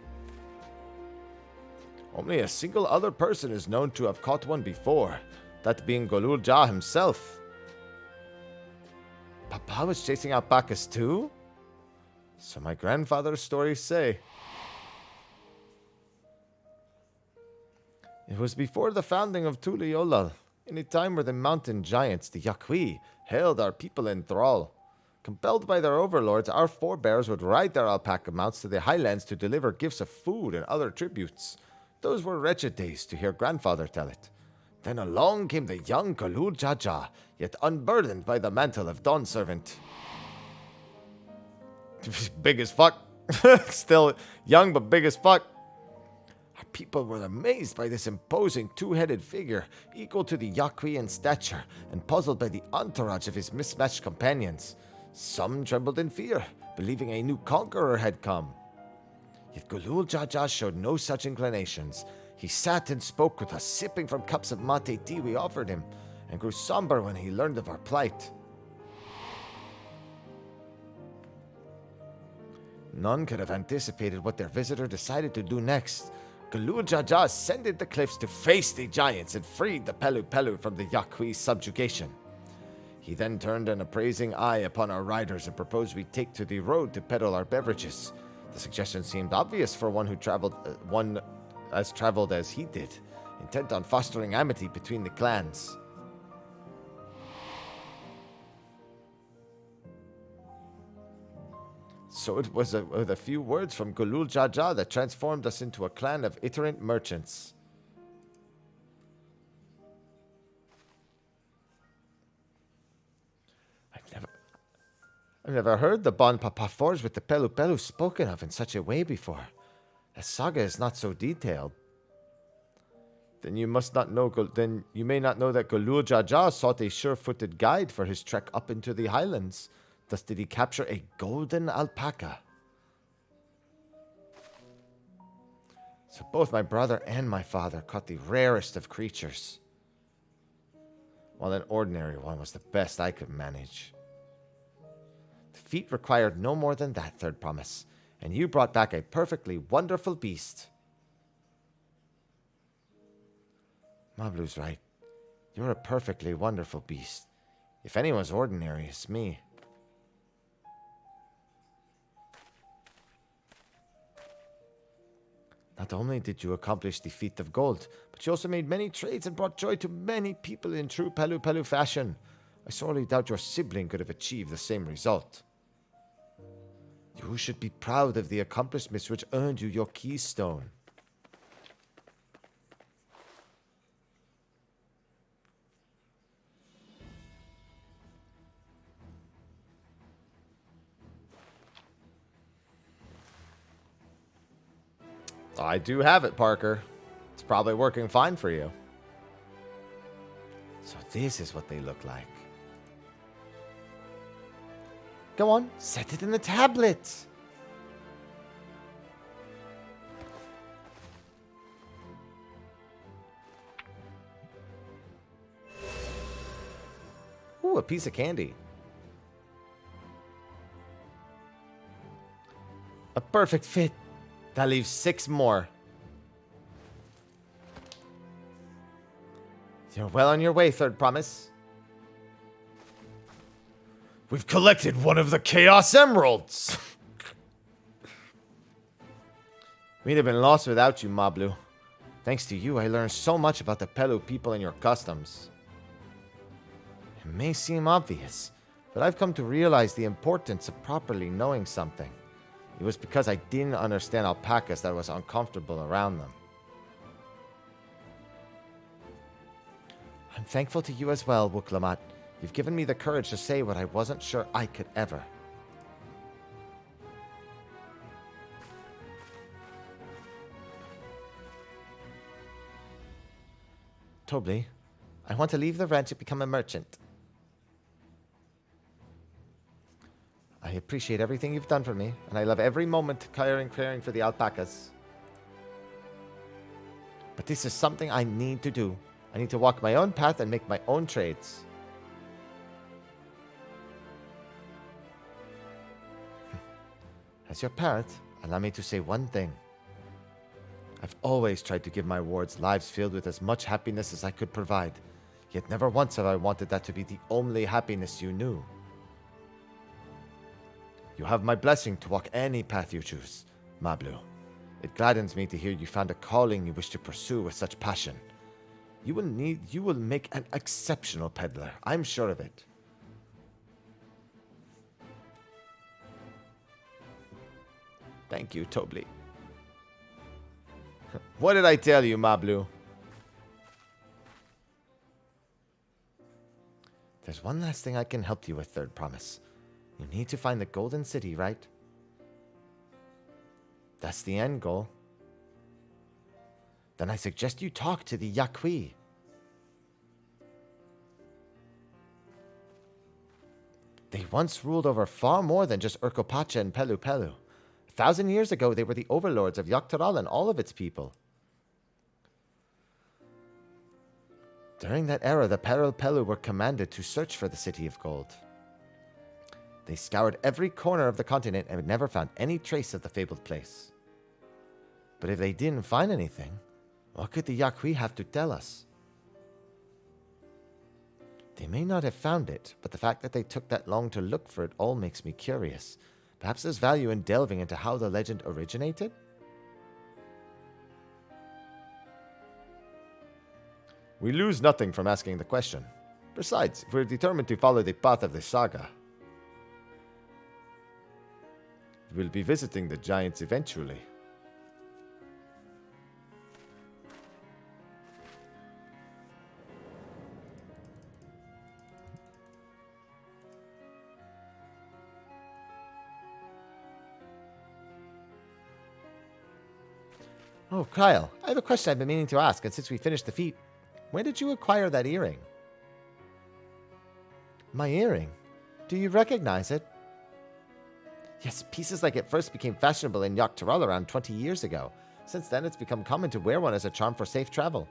Only a single other person is known to have caught one before, that being Golul Ja himself. Papa was chasing alpacas too? So my grandfather's stories say. It was before the founding of Tuliolal, in a time where the mountain giants, the Yaqui, held our people in thrall. Compelled by their overlords, our forebears would ride their alpaca mounts to the highlands to deliver gifts of food and other tributes. Those were wretched days, to hear grandfather tell it. Then along came the young Golul Ja, yet unburdened by the mantle of Dawn Servant. Big as fuck. Still young, but big as fuck. Our people were amazed by this imposing two-headed figure, equal to the Yaqui in stature, and puzzled by the entourage of his mismatched companions. Some trembled in fear, believing a new conqueror had come. Yet Golul Ja showed no such inclinations. He sat and spoke with us, sipping from cups of mate tea we offered him, and grew somber when he learned of our plight. None could have anticipated what their visitor decided to do next. Galul Jaja ascended the cliffs to face the giants and freed the Pelu Pelu from the Yaqui's subjugation. He then turned an appraising eye upon our riders and proposed we take to the road to peddle our beverages. The suggestion seemed obvious for one as traveled as he did, intent on fostering amity between the clans. So it was with a few words from Galul Jaja that transformed us into a clan of itinerant merchants. I've never heard the Bon Papa forged with the Pelu Pelu spoken of in such a way before. The saga is not so detailed. Then you may not know that Galul Jaja sought a sure-footed guide for his trek up into the highlands. Thus did he capture a golden alpaca. So both my brother and my father caught the rarest of creatures, while an ordinary one was the best I could manage. The feat required no more than that, Third Promise, and you brought back a perfectly wonderful beast. Mablu's right. You're a perfectly wonderful beast. If anyone's ordinary, it's me. Not only did you accomplish the feat of gold, but you also made many trades and brought joy to many people in true Pelu Pelu fashion. I sorely doubt your sibling could have achieved the same result. You should be proud of the accomplishments which earned you your keystone. I do have it, Parker. It's probably working fine for you. So this is what they look like. Go on, set it in the tablet. Ooh, a piece of candy. A perfect fit. That leaves 6 more. You're well on your way, Third Promise. We've collected one of the Chaos Emeralds! We'd have been lost without you, Mablu. Thanks to you, I learned so much about the Pelu people and your customs. It may seem obvious, but I've come to realize the importance of properly knowing something. It was because I didn't understand alpacas that I was uncomfortable around them. I'm thankful to you as well, Wuklamat. You've given me the courage to say what I wasn't sure I could ever. Tobli, I want to leave the ranch and become a merchant. I appreciate everything you've done for me, and I love every moment caring for the alpacas. But this is something I need to do. I need to walk my own path and make my own trades. As your parent, allow me to say one thing. I've always tried to give my wards lives filled with as much happiness as I could provide, yet never once have I wanted that to be the only happiness you knew. You have my blessing to walk any path you choose, Mablu. It gladdens me to hear you found a calling you wish to pursue with such passion. You will make an exceptional peddler, I'm sure of it. Thank you, Tobli. What did I tell you, Mablu? There's one last thing I can help you with, Third Promise. You need to find the Golden City, right? That's the end goal. Then I suggest you talk to the Yaqui. They once ruled over far more than just Urkopacha and Pelu Pelu. 1,000 years ago, they were the overlords of Yaktaral and all of its people. During that era, the Pelu Pelu were commanded to search for the City of Gold. They scoured every corner of the continent and never found any trace of the fabled place. But if they didn't find anything, what could the Yaqui have to tell us? They may not have found it, but the fact that they took that long to look for it all makes me curious. Perhaps there's value in delving into how the legend originated? We lose nothing from asking the question. Besides, if we're determined to follow the path of the saga, we'll be visiting the giants eventually. Oh, Kyle, I have a question I've been meaning to ask, and since we finished the feat, when did you acquire that earring? My earring? Do you recognize it? Yes, pieces like it first became fashionable in Yogg-Toroll around 20 years ago. Since then, it's become common to wear one as a charm for safe travel.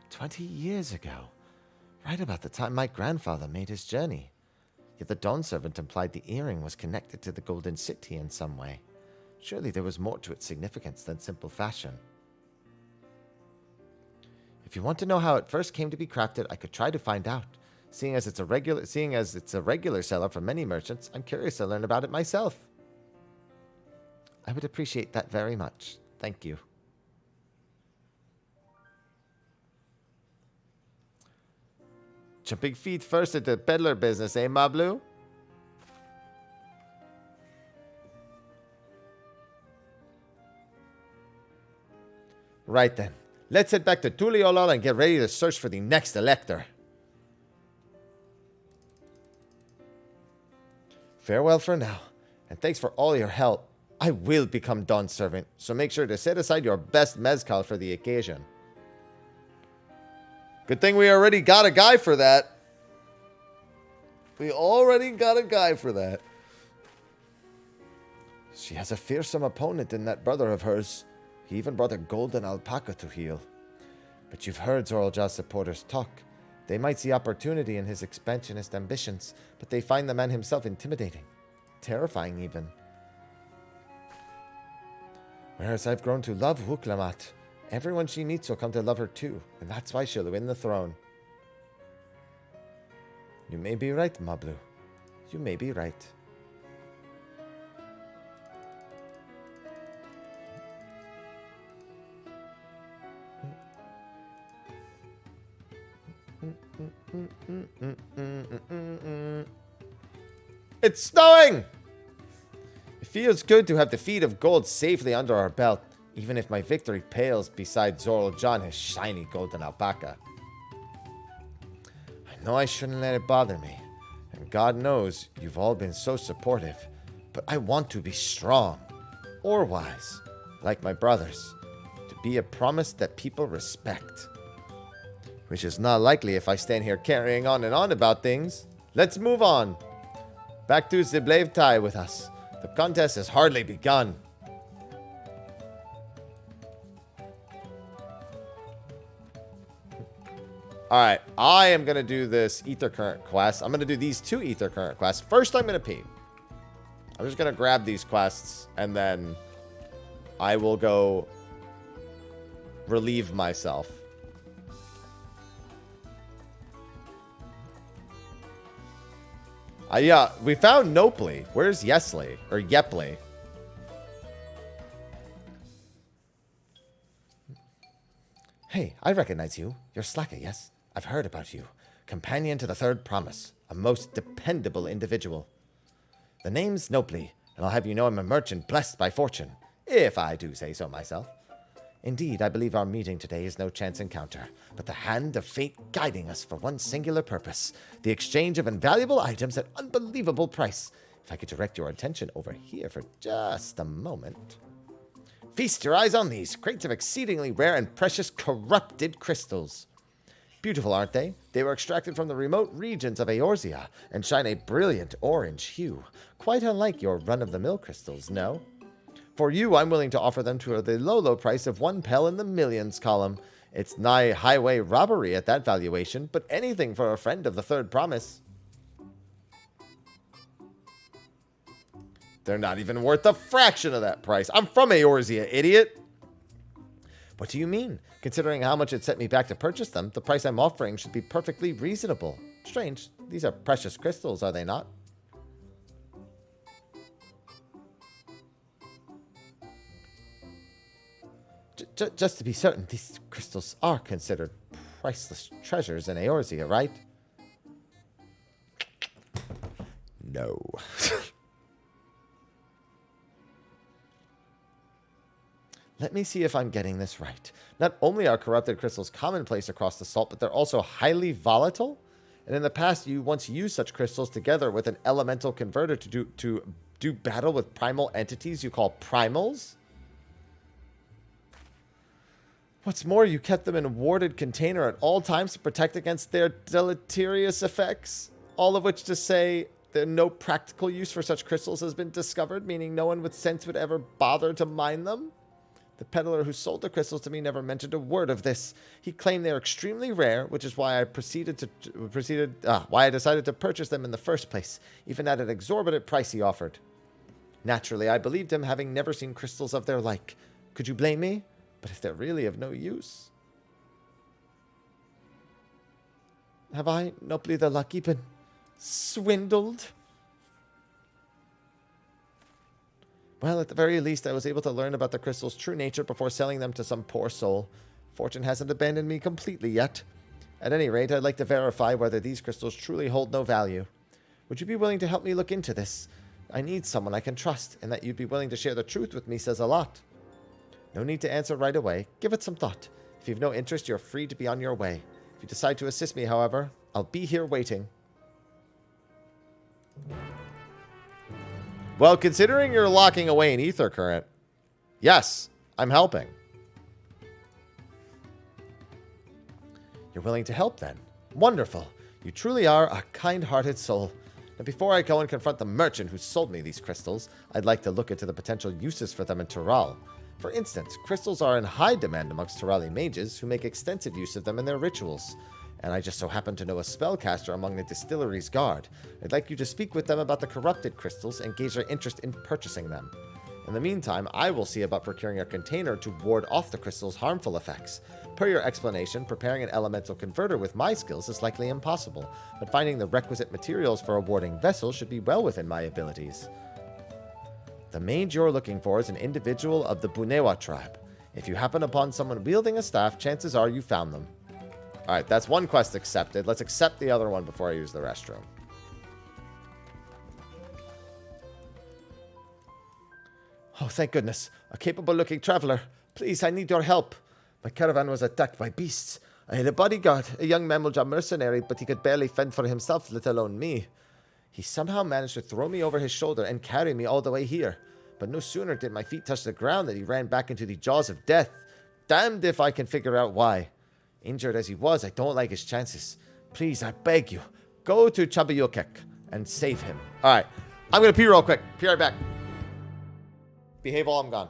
20 years ago, right about the time my grandfather made his journey. Yet the Dawn Servant implied the earring was connected to the Golden City in some way. Surely there was more to its significance than simple fashion. If you want to know how it first came to be crafted, I could try to find out. Seeing as it's a regular seller for many merchants, I'm curious to learn about it myself. I would appreciate that very much. Thank you. Jumping feet first into the peddler business, eh, Mablu? Right then. Let's head back to Tuliolol and get ready to search for the next elector. Farewell for now, and thanks for all your help. I will become Dawn's servant, so make sure to set aside your best mezcal for the occasion. Good thing we already got a guy for that. We already got a guy for that. She has a fearsome opponent in that brother of hers. He even brought a golden alpaca to heal. But you've heard Zoralja's supporters talk. They might see opportunity in his expansionist ambitions, but they find the man himself intimidating. Terrifying even. Whereas I've grown to love Wuklamat. Everyone she meets will come to love her too, and that's why she'll win the throne. You may be right, Mablu. You may be right. It's snowing! It feels good to have the feet of gold safely under our belt, even if my victory pales beside Zoralja and his shiny golden alpaca. I know I shouldn't let it bother me, and God knows you've all been so supportive, but I want to be strong, or wise, like my brothers, to be a promise that people respect. Which is not likely if I stand here carrying on and on about things. Let's move on. Back to Ziblev with us. The contest has hardly begun. Alright, I am going to do this Ether Current quest. I'm going to do these two Ether Current quests. First, I'm going to pee. I'm just going to grab these quests, and then I will go relieve myself. Yeah, we found Nopley. Where's Yesley? Or Yepley? Hey, I recognize you. You're Slacker, yes? I've heard about you. Companion to the Third Promise. A most dependable individual. The name's Nopley, and I'll have you know I'm a merchant blessed by fortune. If I do say so myself. Indeed, I believe our meeting today is no chance encounter, but the hand of fate guiding us for one singular purpose, the exchange of invaluable items at unbelievable price. If I could direct your attention over here for just a moment. Feast your eyes on these crates of exceedingly rare and precious corrupted crystals. Beautiful, aren't they? They were extracted from the remote regions of Eorzea and shine a brilliant orange hue, quite unlike your run-of-the-mill crystals, no? For you, I'm willing to offer them to the low price of 1 pel in the millions column. It's nigh highway robbery at that valuation, but anything for a friend of the third promise. They're not even worth a fraction of that price. I'm from Eorzea, idiot. What do you mean? Considering how much it set me back to purchase them, the price I'm offering should be perfectly reasonable. Strange. These are precious crystals, are they not? Just to be certain, these crystals are considered priceless treasures in Eorzea, right? No. Let me see if I'm getting this right. Not only are corrupted crystals commonplace across the salt, but they're also highly volatile? And in the past, you once used such crystals together with an elemental converter to do battle with primal entities you call primals? What's more, you kept them in a warded container at all times to protect against their deleterious effects. All of which to say that no practical use for such crystals has been discovered, meaning no one with sense would ever bother to mine them? The peddler who sold the crystals to me never mentioned a word of this. He claimed they are extremely rare, which is why I decided to purchase them in the first place, even at an exorbitant price he offered. Naturally, I believed him, having never seen crystals of their like. Could you blame me? But if they're really of no use... Have I, nobly the lucky, been swindled? Well, at the very least, I was able to learn about the crystal's true nature before selling them to some poor soul. Fortune hasn't abandoned me completely yet. At any rate, I'd like to verify whether these crystals truly hold no value. Would you be willing to help me look into this? I need someone I can trust, and that you'd be willing to share the truth with me says a lot. No need to answer right away. Give it some thought. If you've no interest, you're free to be on your way. If you decide to assist me, however, I'll be here waiting. Well, considering you're locking away an ether current, yes, I'm helping. You're willing to help, then? Wonderful. You truly are a kind-hearted soul. Now, before I go and confront the merchant who sold me these crystals, I'd like to look into the potential uses for them in Tural. For instance, crystals are in high demand amongst Turali mages who make extensive use of them in their rituals. And I just so happen to know a spellcaster among the distillery's guard. I'd like you to speak with them about the corrupted crystals and gauge their interest in purchasing them. In the meantime, I will see about procuring a container to ward off the crystal's harmful effects. Per your explanation, preparing an elemental converter with my skills is likely impossible, but finding the requisite materials for a warding vessel should be well within my abilities. The mage you're looking for is an individual of the Bunewa tribe. If you happen upon someone wielding a staff, chances are you found them. Alright, that's one quest accepted. Let's accept the other one before I use the restroom. Oh, thank goodness. A capable-looking traveler. Please, I need your help. My caravan was attacked by beasts. I had a bodyguard, a young Mammulja mercenary, but he could barely fend for himself, let alone me. He somehow managed to throw me over his shoulder and carry me all the way here. But no sooner did my feet touch the ground than he ran back into the jaws of death. Damned if I can figure out why. Injured as he was, I don't like his chances. Please, I beg you, go to Chabayokek and save him. Alright, I'm going to pee real quick. Be right back. Behave while I'm gone.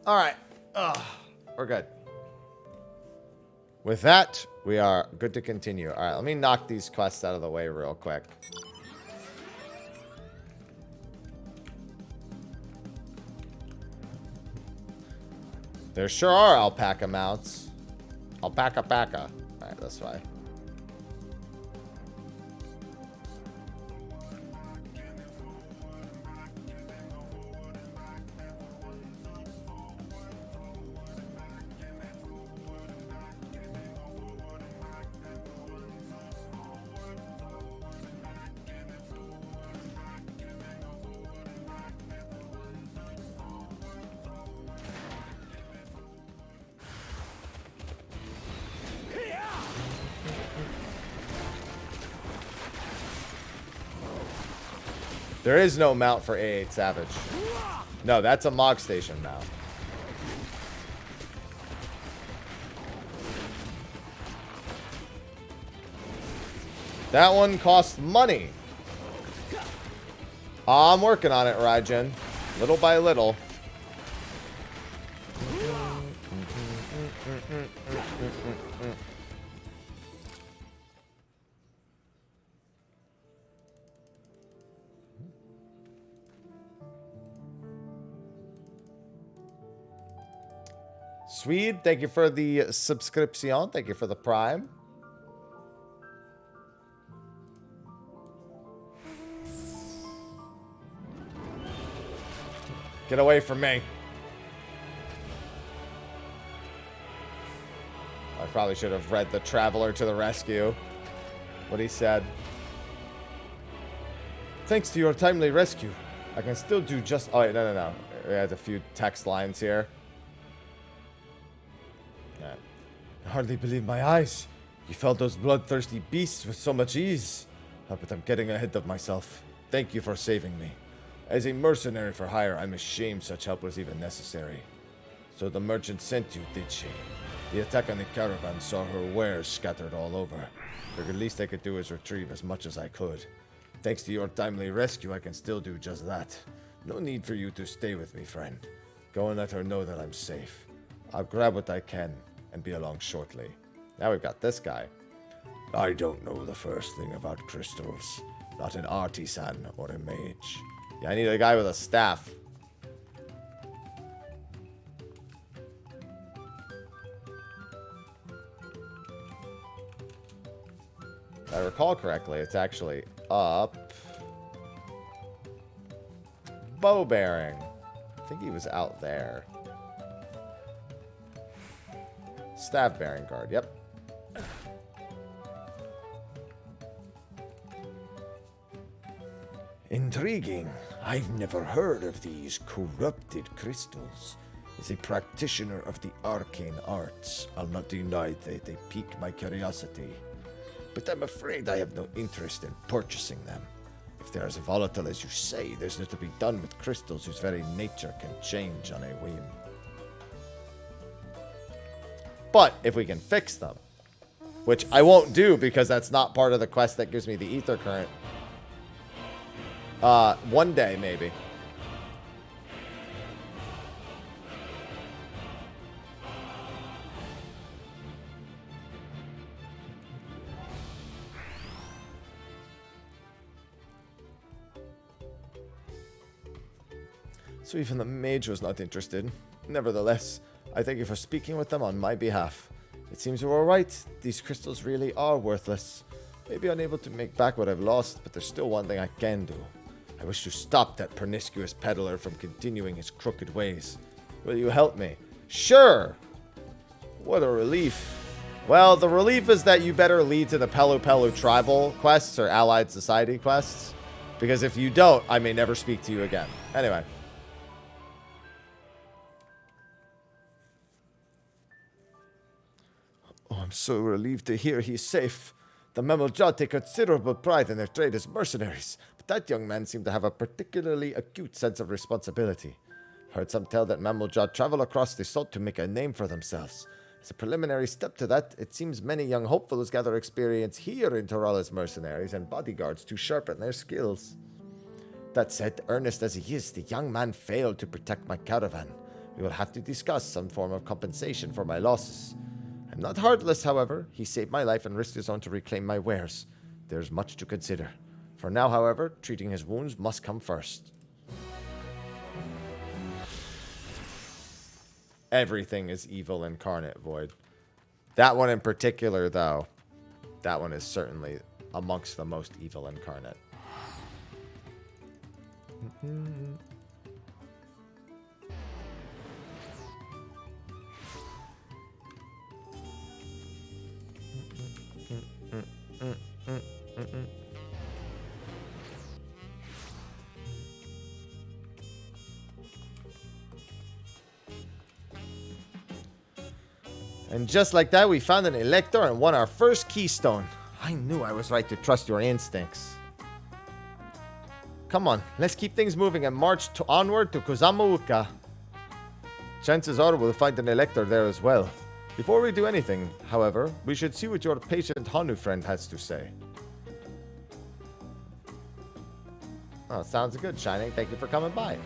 Alright. We're good. With that, we are good to continue. Alright, let me knock these quests out of the way real quick. There sure are alpaca mounts. Alpaca. Alright, this way. There is no mount for A8 Savage. No, that's a Mog Station mount. That one costs money. I'm working on it, Raijin. Little by little. Swede, thank you for the subscription. Thank you for the prime. Get away from me. I probably should have read the Traveler to the Rescue. What he said. Thanks to your timely rescue, I can still do just... Oh, wait, no. We had a few text lines here. I hardly believe my eyes. You felled those bloodthirsty beasts with so much ease. But I'm getting ahead of myself. Thank you for saving me. As a mercenary for hire, I'm ashamed such help was even necessary. So the merchant sent you, did she? The attack on the caravan saw her wares scattered all over. The least I could do is retrieve as much as I could. Thanks to your timely rescue, I can still do just that. No need for you to stay with me, friend. Go and let her know that I'm safe. I'll grab what I can and be along shortly. Now we've got this guy. I don't know the first thing about crystals. Not an artisan or a mage. Yeah, I need a guy with a staff. If I recall correctly, it's actually up. Bow bearing. I think he was out there. Staff bearing guard, yep. Intriguing. I've never heard of these corrupted crystals. As a practitioner of the arcane arts, I'll not deny that they pique my curiosity. But I'm afraid I have no interest in purchasing them. If they're as volatile as you say, there's little to be done with crystals whose very nature can change on a whim. But if we can fix them, which I won't do because that's not part of the quest that gives me the ether current. One day, maybe. So even the mage was not interested. Nevertheless, I thank you for speaking with them on my behalf. It seems you were right. These crystals really are worthless. Maybe unable to make back what I've lost, but there's still one thing I can do. I wish to stop that promiscuous peddler from continuing his crooked ways. Will you help me? Sure! What a relief. Well, the relief is that you better lead to the Pelu Pelu tribal quests or allied society quests. Because if you don't, I may never speak to you again. Anyway. Oh, I'm so relieved to hear he's safe. The Memoljot take considerable pride in their trade as mercenaries, but that young man seemed to have a particularly acute sense of responsibility. Heard some tell that Memoljot travel across the salt to make a name for themselves. As a preliminary step to that, it seems many young hopefuls gather experience here in Torral as mercenaries and bodyguards to sharpen their skills. That said, earnest as he is, the young man failed to protect my caravan. We will have to discuss some form of compensation for my losses. I'm not heartless, however. He saved my life and risked his own to reclaim my wares. There's much to consider. For now, however, treating his wounds must come first. Everything is evil incarnate, Void. That one in particular, though, that one is certainly amongst the most evil incarnate. And just like that, we found an Elector and won our first keystone. I knew I was right to trust your instincts. Come on, let's keep things moving and march onward to Kozamauka. Chances are we'll find an Elector there as well. Before we do anything, however, we should see what your patient Hanu friend has to say. Oh, sounds good, Shining. Thank you for coming by.